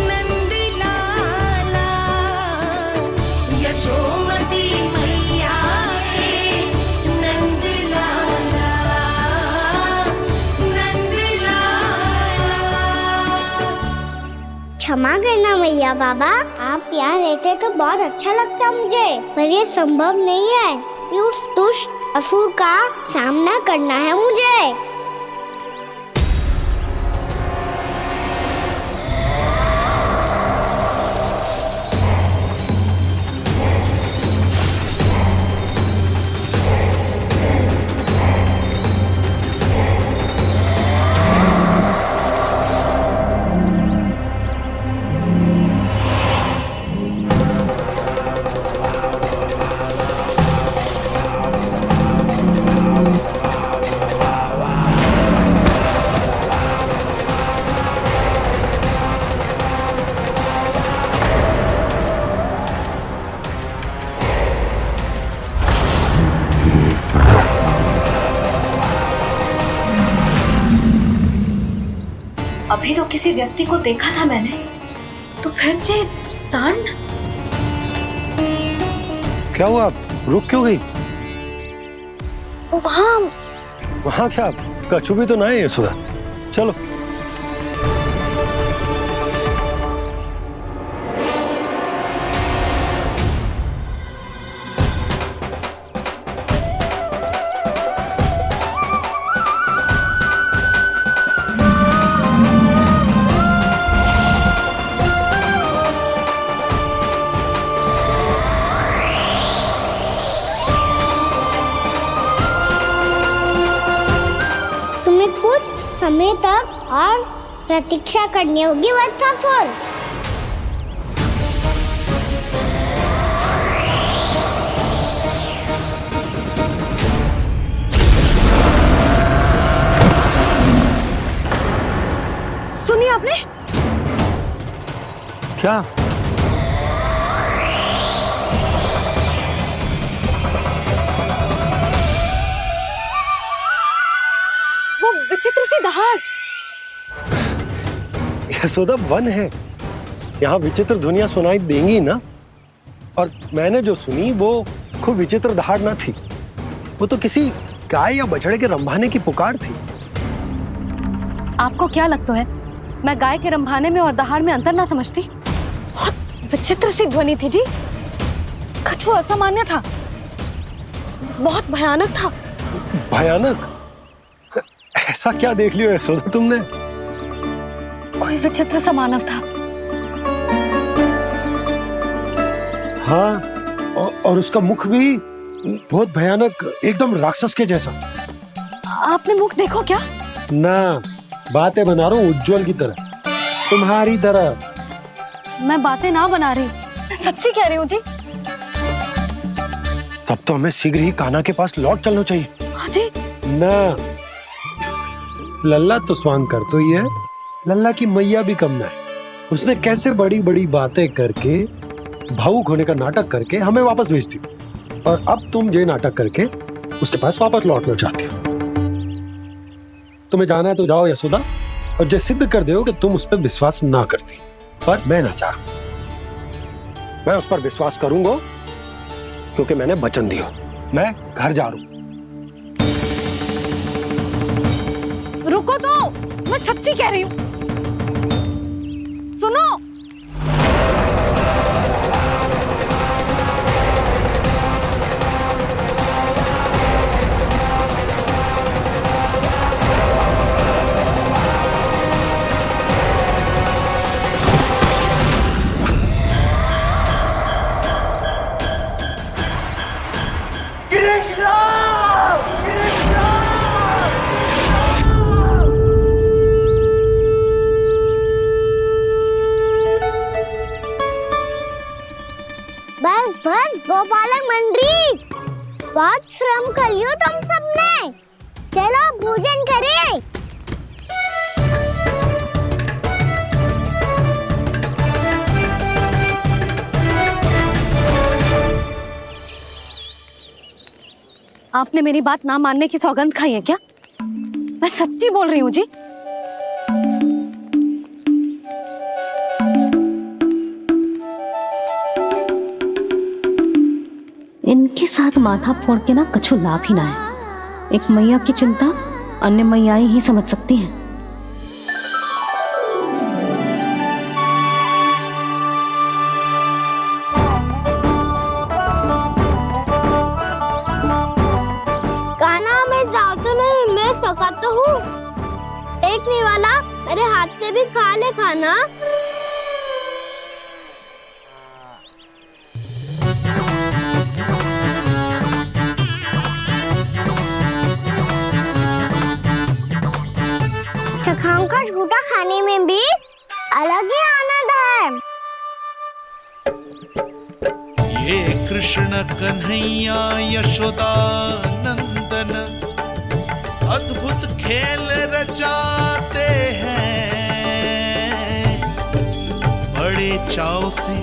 Speaker 18: नंद लाला, यशोमती मैया के नंद लाला, नंद लाला।
Speaker 7: क्षमा करना मैया बाबा, आप यहाँ रहते तो बहुत अच्छा लगता मुझे, पर ये संभव नहीं है। ये उस दुष्ट असुर का सामना करना है मुझे।
Speaker 3: अभी तो किसी व्यक्ति को देखा था मैंने, तो फिर जे सांड।
Speaker 20: क्या हुआ, रुक क्यों गई?
Speaker 7: वहाँ
Speaker 20: क्या कछु भी तो नहीं है सुधा, चलो।
Speaker 7: कुछ समय तक और प्रतीक्षा करनी होगी वत्सासुर।
Speaker 3: सुनिए आपने
Speaker 20: क्या?
Speaker 3: वो विचित्र सी दहाड़।
Speaker 20: यशोदा, वन है, यहाँ विचित्र ध्वनियां सुनाई देंगी ना। और मैंने जो सुनी वो खूब विचित्र दहाड़ ना थी, वो तो किसी गाय या बछड़े के रंभाने की पुकार थी।
Speaker 3: आपको क्या लगता है मैं गाय के रंभाने में और दहाड़ में अंतर ना समझती? बहुत विचित्र सी ध्वनि थी जी, कछु असामान्य था, बहुत भयानक था।
Speaker 20: भयानक? ऐसा क्या देख लियो यशोदा तुमने?
Speaker 3: कोई विचित्र सा मानव था।
Speaker 20: हाँ, और उसका मुख भी बहुत भयानक, एकदम राक्षस के जैसा।
Speaker 3: आपने मुख देखो क्या?
Speaker 20: ना, बातें बना रहा हूँ उज्जवल की तरह, तुम्हारी तरह।
Speaker 3: मैं बातें ना बना रही, मैं सच्ची कह रही हूँ जी।
Speaker 20: तब तो हमें शीघ्र ही कान्हा के पास लौट चलना चाहिए।
Speaker 3: हाँ जी।
Speaker 20: ना, लल्ला तो स्वांग कर तो ही है, लल्ला की मैया भी कम ना है। उसने कैसे बड़ी बड़ी बातें करके, भावुक होने का नाटक करके हमें वापस भेज दी, और अब तुम ये नाटक करके उसके पास वापस लौटना चाहती हो। तुम्हें जाना है तो जाओ यशोदा, और जो सिद्ध कर दो कि तुम उस पर विश्वास ना करती, पर मैं ना चाह, मैं उस पर विश्वास करूंगा क्योंकि मैंने वचन दिया। मैं घर जा रहा हूं।
Speaker 3: रुको तो, मैं सच्ची कह रही हूँ, सुनो।
Speaker 7: मंडरी, बहुत श्रम कर लियो तुम सबने। चलो भोजन करें।
Speaker 4: आपने मेरी बात ना मानने की सौगंध खाई है क्या? मैं सच्ची बोल रही हूँ जी। इनके साथ माथा फोड़ के ना कछु लाभ ही ना है। एक मैया की चिंता अन्य मैयाएं ही समझ सकती हैं।
Speaker 7: कान्हा मैं जाऊँ तो नहीं, मैं सका तो हूँ। एक नहीं वाला मेरे हाथ से भी खा ले खाना। चखाओं का झूठा खाने में भी अलग ही आनंद है।
Speaker 17: ये कृष्ण कन्हैया यशोदा नंदन अद्भुत खेल रचाते हैं, बड़े चाव से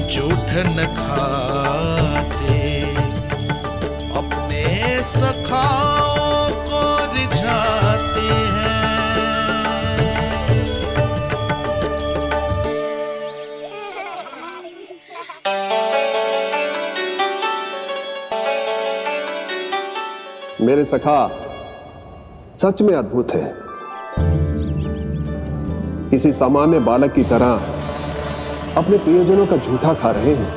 Speaker 17: जूठ न खाते, अपने सखाओं को रिझाते हैं।
Speaker 22: मेरे सखा सच में अद्भुत है। किसी सामान्य बालक की तरह अपने प्रियजनों का झूठा खा रहे हैं।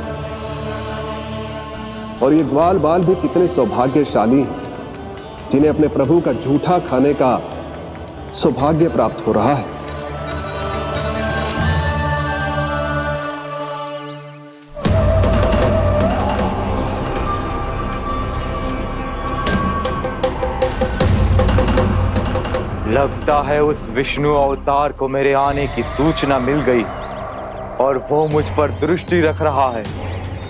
Speaker 22: और ये ग्वाल बाल भी कितने सौभाग्यशाली हैं जिन्हें अपने प्रभु का झूठा खाने का सौभाग्य प्राप्त हो रहा है।
Speaker 21: लगता है उस विष्णु अवतार को मेरे आने की सूचना मिल गई और वो मुझ पर दृष्टि रख रहा है।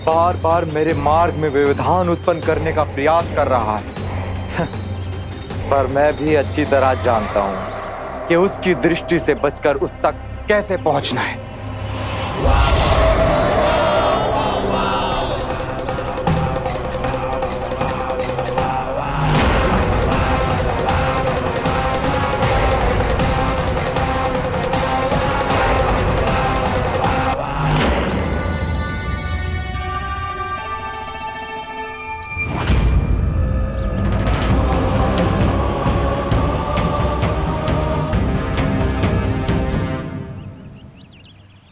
Speaker 21: बार बार मेरे मार्ग में व्यवधान उत्पन्न करने का प्रयास कर रहा है। पर मैं भी अच्छी तरह जानता हूं कि उसकी दृष्टि से बचकर उस तक कैसे पहुंचना है।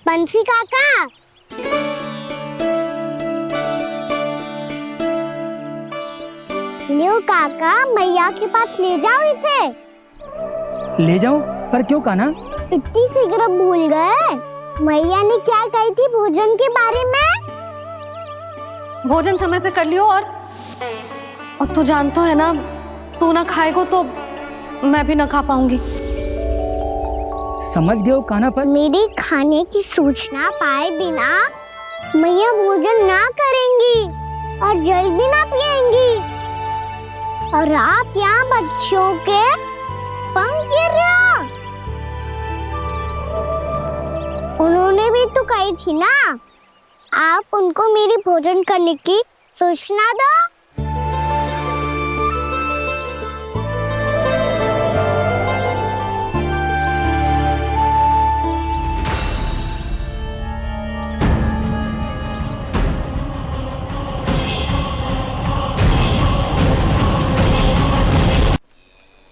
Speaker 7: बंसी काका, लियो काका, मैया के पास ले जाओ इसे।
Speaker 13: ले जाओ? पर क्यों कान्हा?
Speaker 7: इतनी शीघ्र भूल गए? मैया ने क्या कही थी भोजन के बारे में?
Speaker 4: भोजन समय पे कर लियो। और तू जानता है ना, तू ना खाएगा तो मैं भी ना खा पाऊंगी।
Speaker 13: समझ गए हो कान्हा? पर
Speaker 7: मेरी खाने की सूचना पाए बिना मैया भोजन ना करेंगी और जल भी ना पिएंगी। और आप यहाँ बच्चों के पंख गिर रहे हो। उन्होंने भी तो कही थी ना, आप उनको मेरी भोजन करने की सूचना दो।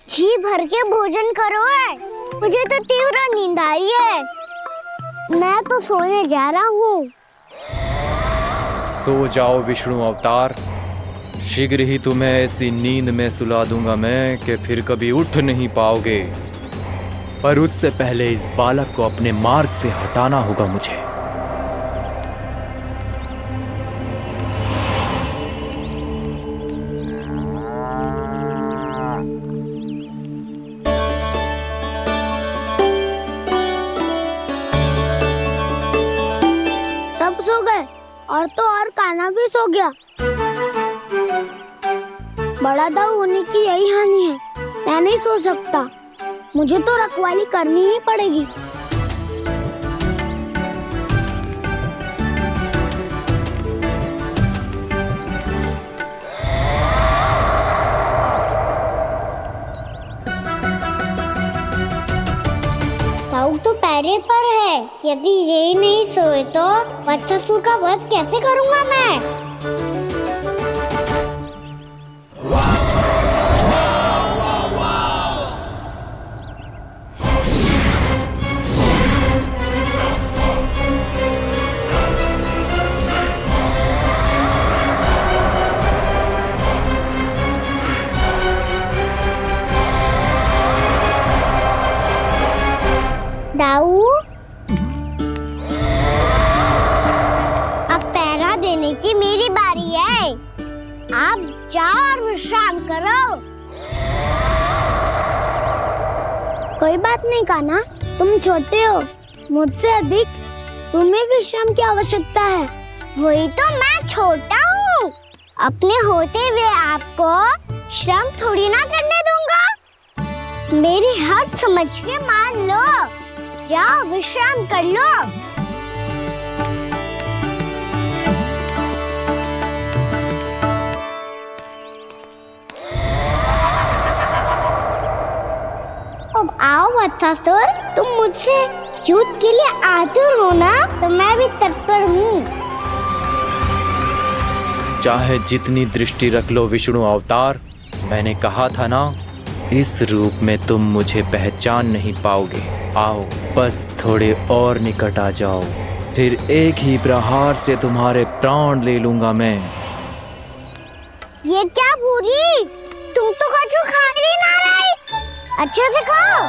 Speaker 7: जी भर के भोजन करो है, मुझे तो तीव्र नींद आई है। मैं तो सोने जा रहा हूँ।
Speaker 21: सो जाओ विष्णु अवतार, शीघ्र ही तुम्हें ऐसी नींद में सुला दूंगा मैं कि फिर कभी उठ नहीं पाओगे। पर उससे पहले इस बालक को अपने मार्ग से हटाना होगा मुझे।
Speaker 7: सब सो गए और तो और कान्हा भी सो गया। बड़ा दाऊ होने की यही हानि है। मैं नहीं सो सकता, मुझे तो रखवाली करनी ही पड़ेगी। दाऊ तो पैरे पर है, यदि यही नहीं सोए तो वत्सासुर का वध कैसे करूंगा मैं? दाऊ, अब पहरा देने की मेरी बारी है। आप जाओ और विश्राम करो। कोई बात नहीं कान्हा, तुम छोटे हो, मुझसे अधिक तुम्हें विश्राम की आवश्यकता है। वही तो मैं छोटा हूँ, अपने होते हुए आपको श्रम थोड़ी ना करने दूंगा। मेरी हद समझ के मान लो, जाओ विश्राम कर लो। अब आओ वत्सासुर, तुम मुझसे युद्ध के लिए आतुर हो ना, तो मैं भी तत्पर हूँ।
Speaker 5: चाहे जितनी दृष्टि रख लो विष्णु अवतार, मैंने कहा था ना, इस रूप में तुम मुझे पहचान नहीं पाओगे। आओ बस थोड़े और निकट आ जाओ, फिर एक ही प्रहार से तुम्हारे प्राण ले लूंगा मैं।
Speaker 7: ये क्या भूरी, तुम तो कछु खा ही ना रही, अच्छे से खाओ।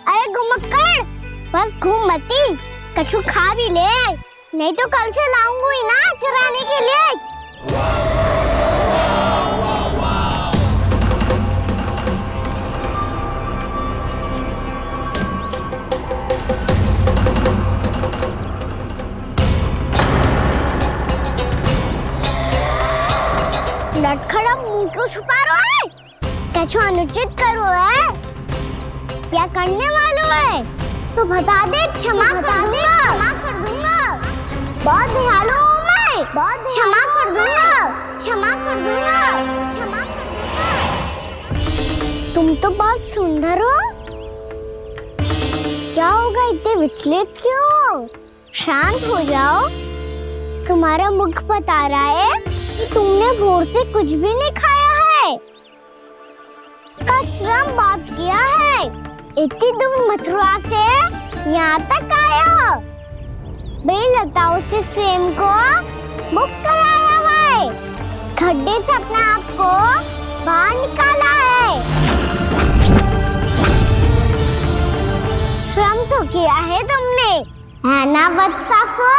Speaker 7: अरे घुमक्कड़, बस घूम मती, कछु खा भी ले, नहीं तो कल से लाऊंगी ही ना चुराने के लिए। लटखड़ा मुंह क्यों छुपा रहा है? कछु अनुचित करो है या करने वालों है तो बता दे, क्षमा कर दूंगा। बहुत दयालु हूँ मैं, बहुत क्षमा कर दूंगा। तुम तो बहुत सुंदर हो, क्या होगा, इतने विचलित क्यों हो? शांत हो जाओ, तुम्हारा मुख बता रहा है कि तुमने भोर से कुछ भी नहीं खाया है, श्रम बहुत किया है, इतनी दूर मथुरा से यहाँ तक आया हो, बेलताओं से स्वयं को मुक्त कराया हुआ है, खड्डे से अपने आप को बाहर निकाला है, श्रम तो किया है तुमने, है ना वत्सासुर?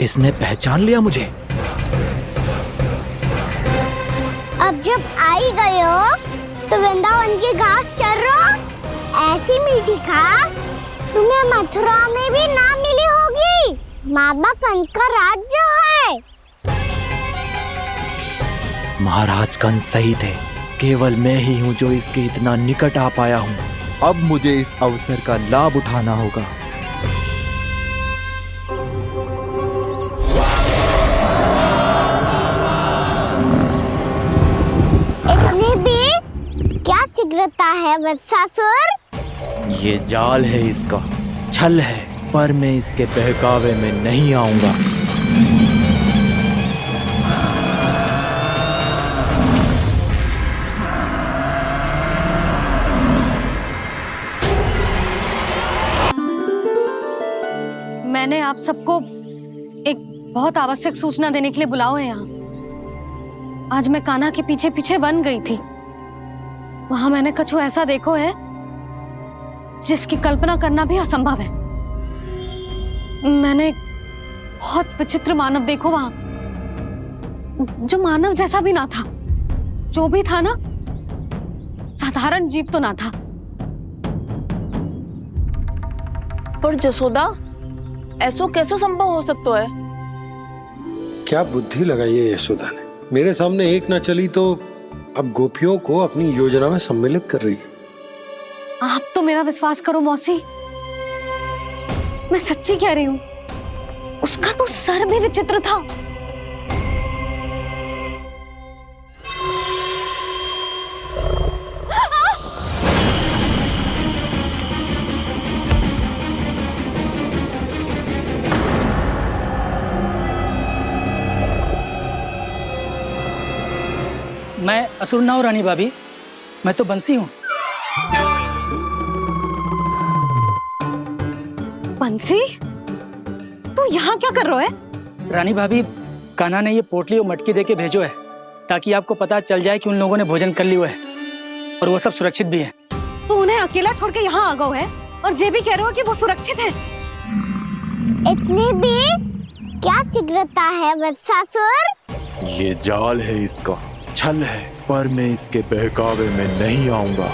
Speaker 5: इसने पहचान लिया मुझे।
Speaker 7: अब जब आई गए हो तो वृंदावन की घास चर रहो, ऐसी मीठी घास तुम्हें मथुरा में भी ना मिली होगी। मामा कंस का राज जो है।
Speaker 5: महाराज कंस सही थे, केवल मैं ही हूँ जो इसके इतना निकट आ पाया हूँ। अब मुझे इस अवसर का लाभ उठाना होगा।
Speaker 7: इतने भी क्या शीघ्रता है वत्सासुर?
Speaker 5: ये जाल है इसका, छल है, पर मैं इसके बहकावे में नहीं आऊंगा।
Speaker 4: मैंने आप सबको एक बहुत आवश्यक सूचना देने के लिए बुलाओ है यहाँ। आज मैं कान्हा के पीछे पीछे वन गई थी, वहां मैंने कछु ऐसा देखो है जिसकी कल्पना करना भी असंभव है। मैंने बहुत विचित्र मानव देखो वहां, जो मानव जैसा भी ना था, जो भी था ना साधारण जीव तो ना था।
Speaker 8: पर जसोदा, ऐसो कैसे संभव हो सकता है?
Speaker 20: क्या बुद्धि लगाई है यशोदा ने। मेरे सामने एक ना चली तो अब गोपियों को अपनी योजना में सम्मिलित कर रही है।
Speaker 4: आप तो मेरा विश्वास करो मौसी, मैं सच्ची कह रही हूँ। उसका तो सर भी विचित्र था।
Speaker 13: मैं असुर ना हूं रानी भाभी, मैं तो बंसी हूँ।
Speaker 4: बंसी, तू यहाँ क्या कर रहा है?
Speaker 13: रानी भाभी, कान्हा ने ये पोटली और मटकी देके भेजो है ताकि आपको पता चल जाए कि उन लोगों ने भोजन कर लिया है और वो सब सुरक्षित भी है।
Speaker 4: तू उन्हें अकेला छोड़ के यहाँ आ गया है और ये भी कह रहे हो कि वो सुरक्षित है।
Speaker 7: इतनी भी क्या शीघ्रता है वत्सासुर?
Speaker 5: ये जाल है, इसका छल है, पर मैं इसके बहकावे में नहीं आऊंगा।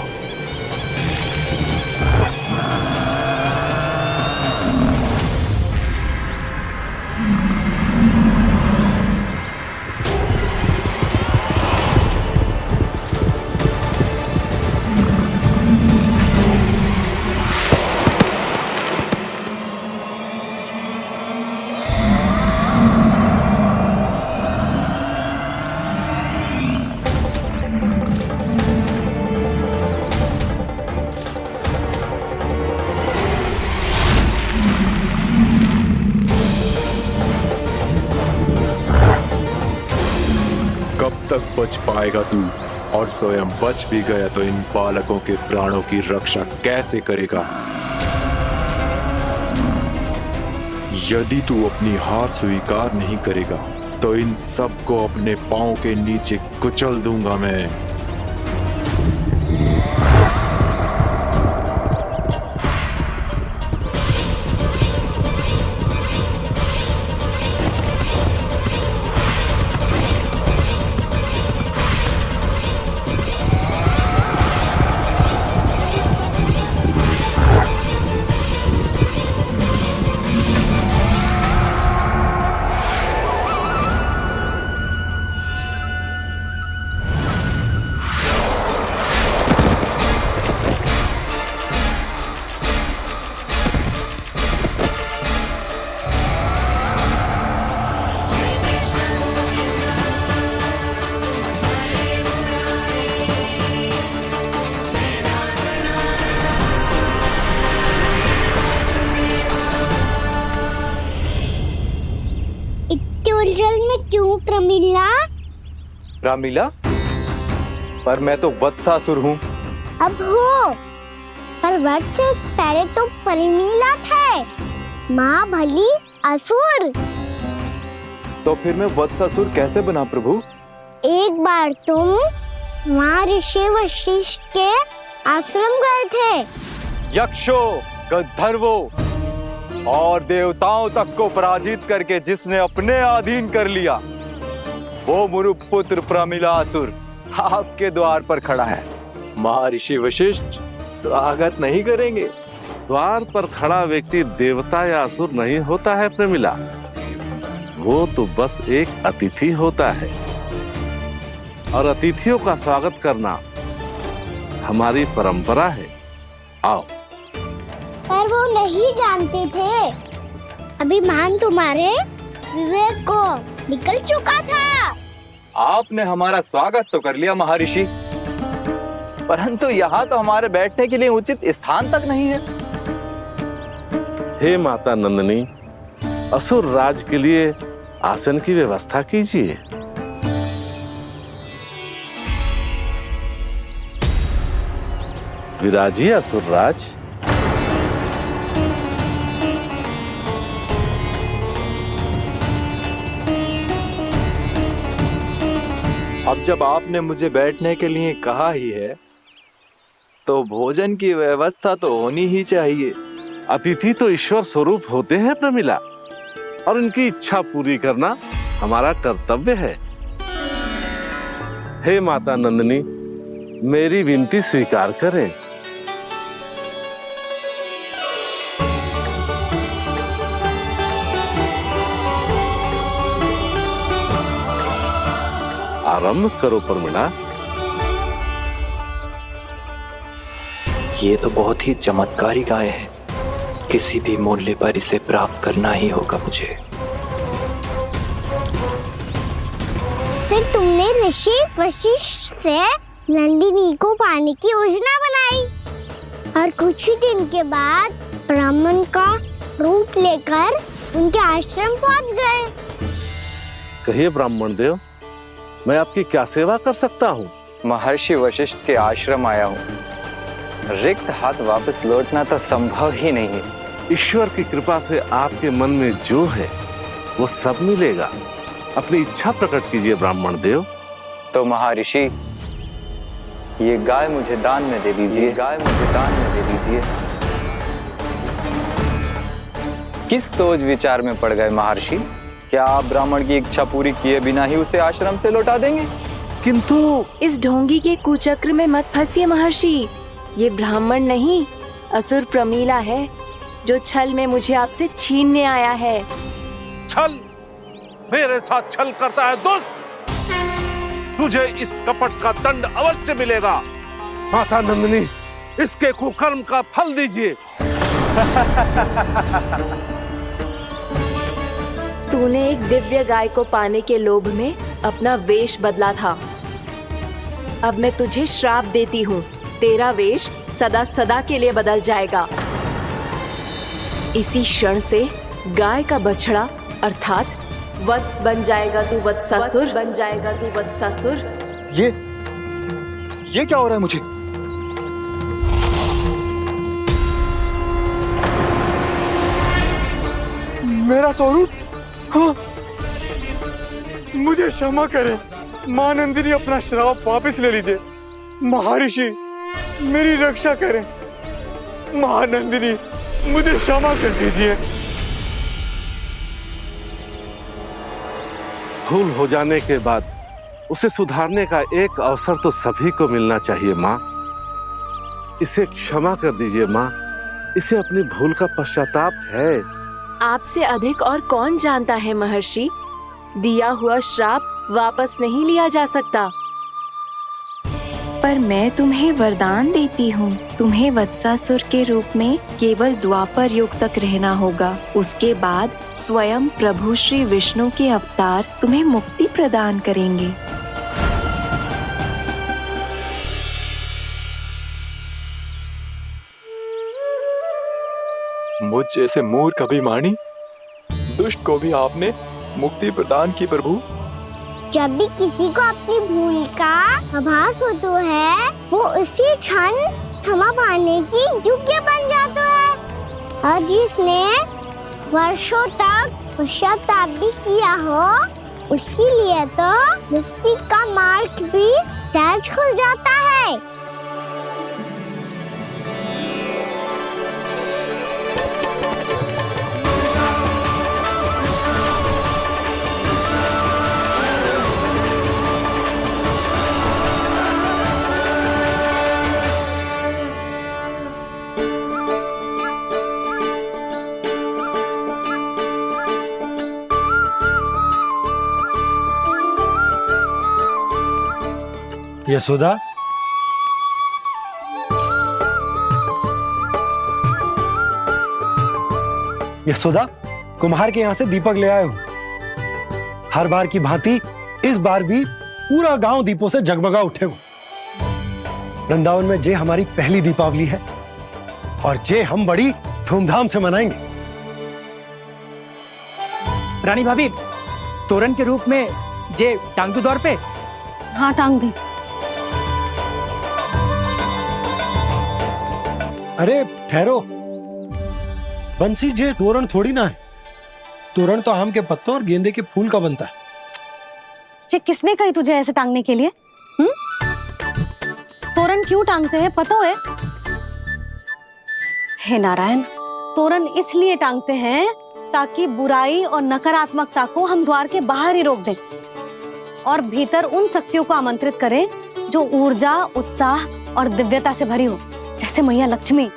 Speaker 5: कब तक बच पाएगा तू? और स्वयं बच भी गया तो इन बालकों के प्राणों की रक्षा कैसे करेगा? यदि तू अपनी हार स्वीकार नहीं करेगा तो इन सबको अपने पांव के नीचे कुचल दूंगा मैं।
Speaker 7: क्यों प्रमिला?
Speaker 21: रामीला, पर मैं तो वत्सासुर हूँ।
Speaker 7: अब हो, पर वत्स से पहले तो प्रमिला थे। माँ भली असुर।
Speaker 21: तो फिर मैं वत्सासुर कैसे बना प्रभु?
Speaker 7: एक बार तुम वहाँ ऋषि वशिष्ठ के आश्रम गए थे।
Speaker 21: यक्षों, गंधर्वों और देवताओं तक को पराजित करके जिसने अपने अधीन कर लिया, वो मुरुपुत्र प्रमिलासुर आपके द्वार पर खड़ा है। महर्षि वशिष्ठ स्वागत नहीं करेंगे।
Speaker 6: द्वार पर खड़ा व्यक्ति देवता या असुर नहीं होता है प्रमिला, वो तो बस एक अतिथि होता है और अतिथियों का स्वागत करना हमारी परंपरा है। आओ।
Speaker 7: पर वो नहीं जानते थे। अभिमान तुम्हारे विवेक को निकल चुका था।
Speaker 21: आपने हमारा स्वागत तो कर लिया महर्षि, परंतु यहाँ तो हमारे बैठने के लिए उचित स्थान तक नहीं है।
Speaker 6: हे माता नंदिनी, असुर राज के लिए आसन की व्यवस्था कीजिए। विराजिए असुर राज।
Speaker 21: अब जब आपने मुझे बैठने के लिए कहा ही है, तो भोजन की व्यवस्था तो होनी ही चाहिए।
Speaker 6: अतिथि तो ईश्वर स्वरूप होते हैं प्रमिला, और उनकी इच्छा पूरी करना हमारा कर्तव्य है। हे माता नंदिनी, मेरी विनती स्वीकार करें। आरंभ करो प्रमिला।
Speaker 5: ये तो बहुत ही चमत्कारी गाय है, किसी भी मूल्य पर इसे प्राप्त करना ही होगा मुझे।
Speaker 7: फिर तुमने ऋषि वशिष्ठ से नंदिनी को पाने की योजना बनाई और कुछ ही दिन के बाद ब्राह्मण का रूप लेकर उनके आश्रम पहुंच गए।
Speaker 6: कहिए ब्राह्मण देव, मैं आपकी क्या सेवा कर सकता हूँ?
Speaker 21: महर्षि वशिष्ठ के आश्रम आया हूँ। रिक्त हाथ वापस लौटना तो संभव ही नहीं है।
Speaker 6: ईश्वर की कृपा से आपके मन में जो है वो सब मिलेगा। अपनी इच्छा प्रकट कीजिए ब्राह्मण देव।
Speaker 21: तो महर्षि, ये गाय मुझे दान में दे दीजिए, गाय मुझे दान में दे दीजिए। किस सोच विचार में पड़ गए महर्षि? क्या आप ब्राह्मण की इच्छा पूरी किए बिना ही उसे आश्रम से लौटा देंगे?
Speaker 6: किंतु
Speaker 1: इस ढोंगी के कुचक्र में मत फंसिए महर्षि। ये ब्राह्मण नहीं, असुर प्रमीला है जो छल में मुझे आपसे छीनने आया है।
Speaker 6: छल? मेरे साथ छल करता है दुष्ट? तुझे इस कपट का दंड अवश्य मिलेगा। माता नंदिनी, इसके कुकर्म का फल दीजिए।
Speaker 1: तूने एक दिव्य गाय को पाने के लोभ में अपना वेश बदला था। अब मैं तुझे श्राप देती हूँ, तेरा वेश सदा सदा के लिए बदल जाएगा। इसी क्षण से गाय का बछड़ा अर्थात वत्स बन जाएगा तू वत्सासुर, बन जाएगा तू वत्सासुर।
Speaker 22: ये क्या हो रहा है मुझे? मेरा स्वरूप? हाँ। मुझे क्षमा करें मां नंदिनी, अपना श्राप वापस ले लीजिए। महर्षि, मेरी रक्षा करें। मां नंदिनी, मुझे क्षमा कर दीजिए।
Speaker 6: भूल हो जाने के बाद उसे सुधारने का एक अवसर तो सभी को मिलना चाहिए माँ। इसे क्षमा कर दीजिए माँ, इसे अपनी भूल का पश्चाताप है।
Speaker 1: आपसे अधिक और कौन जानता है महर्षि, दिया हुआ श्राप वापस नहीं लिया जा सकता। पर मैं तुम्हें वरदान देती हूँ, तुम्हें वत्सासुर के रूप में केवल द्वापर युग तक रहना होगा। उसके बाद स्वयं प्रभु श्री विष्णु के अवतार तुम्हें मुक्ति प्रदान करेंगे।
Speaker 5: मुझ जैसे मूर्ख अभिमानी दुष्ट को भी आपने मुक्ति प्रदान की प्रभु।
Speaker 7: जब भी किसी को अपनी भूल का आभास होता है, वो उसी क्षण क्षमा पाने की योग्य बन जाता है। और जिसने वर्षों तक पश्चाताप भी किया हो, उसके लिए तो मुक्ति का मार्ग भी सहज खुल जाता है।
Speaker 20: यशोदा, यशोदा, कुम्हार के यहाँ से दीपक ले आए हूँ। हर बार की भांति इस बार भी पूरा गांव दीपों से जगमगा उठे हो। वृंदावन में जे हमारी पहली दीपावली है और जे हम बड़ी धूमधाम से मनाएंगे।
Speaker 13: रानी भाभी, तोरण के रूप में जे टांग दो द्वार पे।
Speaker 4: हाँ, टांग दे।
Speaker 20: अरे ठहरो, बंसी, जे तोरण थोड़ी ना है। तोरण तो आम के पत्तों और गेंदे के फूल का बनता है।
Speaker 4: किसने कही तुझे ऐसे टांगने के लिए? तोरण क्यों टांगते हैं पता है? हे नारायण, तोरण इसलिए टांगते हैं ताकि बुराई और नकारात्मकता को हम द्वार के बाहर ही रोक दें और भीतर उन शक्तियों को आमंत्रित करें जो ऊर्जा, उत्साह और दिव्यता से भरी हो, जैसे मैया लक्ष्मी।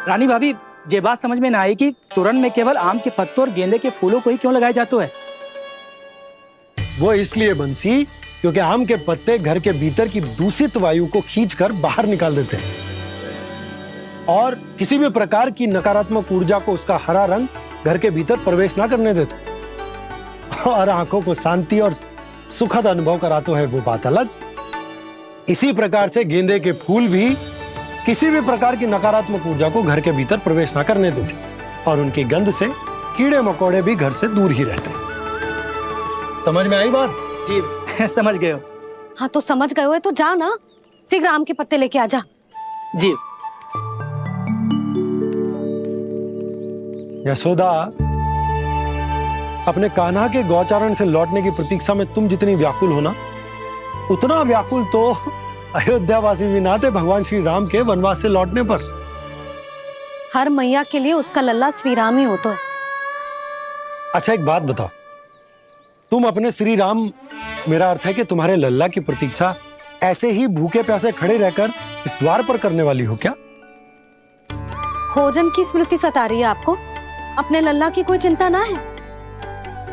Speaker 13: रानी भाभी, ये बात समझ में ना आई कि तोरण में केवल आम के पत्तों और गेंदे के फूलों को ही क्यों लगाया जाता है।
Speaker 20: वो इसलिए बंसी क्योंकि आम के पत्ते घर के भीतर की दूषित वायु को खींचकर बाहर निकाल देते हैं और किसी भी प्रकार की नकारात्मक ऊर्जा को उसका हरा रंग घर के भीतर प्रवेश ना करने देते और आंखों को शांति और सुखद अनुभव कराता है, वो बात अलग। इसी प्रकार से गेंदे के फूल भी किसी भी प्रकार की नकारात्मक ऊर्जा को घर के भीतर प्रवेश ना करने देते और उनकी गंध से कीड़े मकोड़े भी घर से दूर ही रहते हैं। समझ में आई बात?
Speaker 13: जी समझ गए हो।
Speaker 4: हाँ तो समझ गए हो तो जा ना, शीघ्र आम के पत्ते लेके आ जा।
Speaker 13: जी।
Speaker 20: यशोदा, अपने कान्हा के गौचारण से लौटने की प्रतीक्षा में तुम जितनी व्याकुल हो ना, उतना व्याकुल तो अयोध्यावासी भी ना थे भगवान श्री राम के वनवास से लौटने पर।
Speaker 4: हर मैया के लिए उसका लल्ला श्री राम ही होता है।
Speaker 20: अच्छा एक बात बताओ, तुम अपने श्री राम, मेरा अर्थ है कि तुम्हारे लल्ला की प्रतीक्षा ऐसे ही भूखे प्यासे खड़े रहकर इस द्वार पर करने वाली हो क्या?
Speaker 4: भोजन की स्मृति सता रही है आपको? अपने लल्ला की कोई चिंता ना है।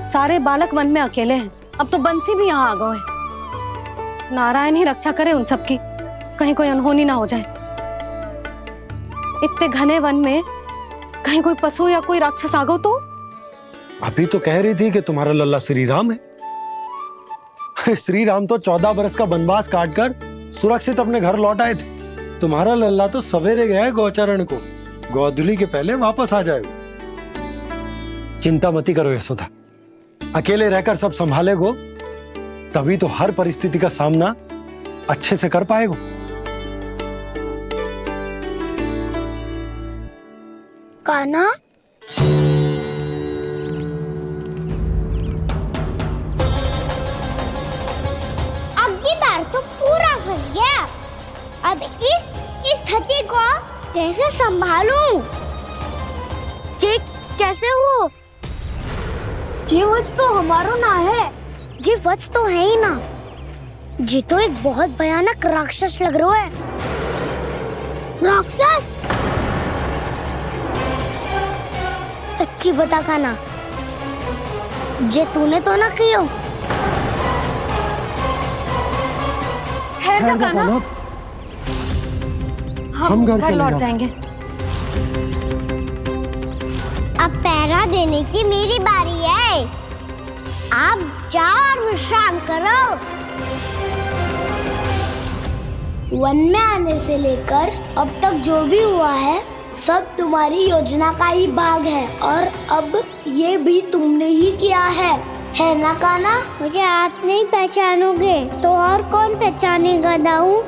Speaker 4: सारे बालक वन में अकेले हैं, अब तो बंसी भी यहाँ आ गए हैं। नारायण ही रक्षा करे उन सबकी, कहीं कोई अनहोनी ना हो जाए। इतने घने वन में कहीं कोई पशु या कोई राक्षस आ गो तो?
Speaker 20: अभी तो कह रही थी कि तुम्हारा लल्ला श्री राम है। श्री राम तो 14 बरस का वनवास काटकर सुरक्षित अपने घर लौट आए थे। तुम्हारा लल्ला तो सवेरे गया है गौचरण को, गोधूली के पहले वापस आ जाएगा। चिंता मती करो यशोदा, अकेले रहकर सब संभालेगो तभी तो हर परिस्थिति का सामना अच्छे से कर पाएगो।
Speaker 7: कान्हा, अब की बार तो पूरा फंस गया। अब इस स्थिति को कैसे संभालूं? जी कैसे हो? जी वत्स तो हमारो ना है। जी वत्स तो है ही ना। जी तो एक बहुत भयानक राक्षस लग रहा है। राक्षस? सच्ची बता कान्हा, जे तूने तो ना कियो?
Speaker 4: ठहर जा कान्हा, हम घर लौट जाएंगे।
Speaker 7: अब पहरा देने की मेरी बारी है। आप जाओ और विश्राम करो। वन में आने से लेकर अब तक जो भी हुआ है सब तुम्हारी योजना का ही भाग है और अब ये भी तुमने ही किया है ना कान्हा? मुझे आप नहीं पहचानोगे तो और कौन पहचानेगा दाऊ?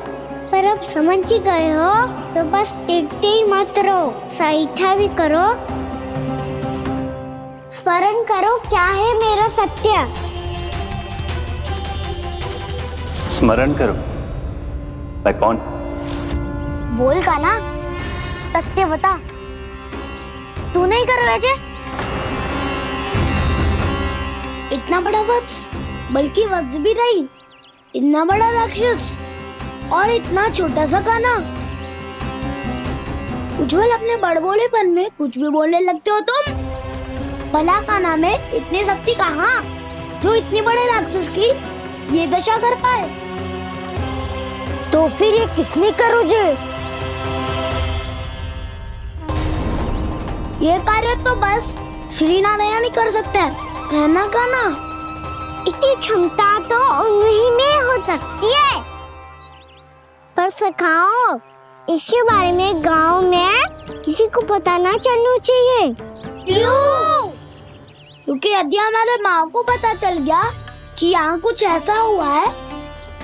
Speaker 7: पर अब समझ ही गए हो तो बस देखते ही मत रहो, सईठा भी करो, स्मरण करो क्या है मेरा सत्य।
Speaker 12: स्मरण करो? मैं कौन?
Speaker 7: बोल कान्हा, सत्य बता। तू नहीं करो अजय? इतना बड़ा वत्स, बल्कि वत्स भी नहीं, इतना बड़ा राक्षस और इतना छोटा सा कान्हा। उज्जवल अपने बड़बोलेपन में कुछ भी बोलने लगते हो तुम। भला कान्हा में इतनी शक्ति कहाँ जो इतने बड़े राक्षस की ये दशा कर पाए? तो फिर ये किसने करो जे? ये कार्य तो बस श्री नारायण ही कर सकते हैं, है ना कान्हा? इतनी क्षमता तो उन्हीं में हो सकती है, पर सखाओ इसके बारे में गांव में किसी को पता ना चलना चाहिए। क्यों? क्योंकि यदि हमारे माँ को पता चल गया कि यहाँ कुछ ऐसा हुआ है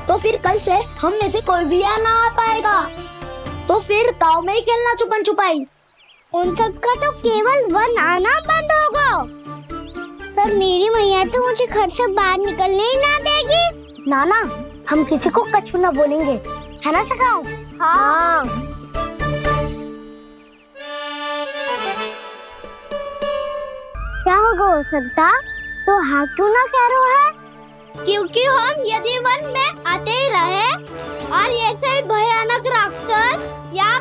Speaker 7: तो फिर कल से हम में से कोई भी यहाँ ना आ पाएगा। तो फिर गांव में ही खेलना छुपन छुपाई। उन सब का तो केवल वन आना बंद होगा। पर मेरी मैया तो मुझे घर से बाहर निकलने ही ना देगी। नाना, हम किसी को कछु ना बोलेंगे, है ना सखाओ? हाँ। क्या होगा हो सकता? तो हाँ क्यों ना कह रहा है? क्योंकि हम यदि वन में आते ही रहे और ऐसे ही भयानक राक्षस या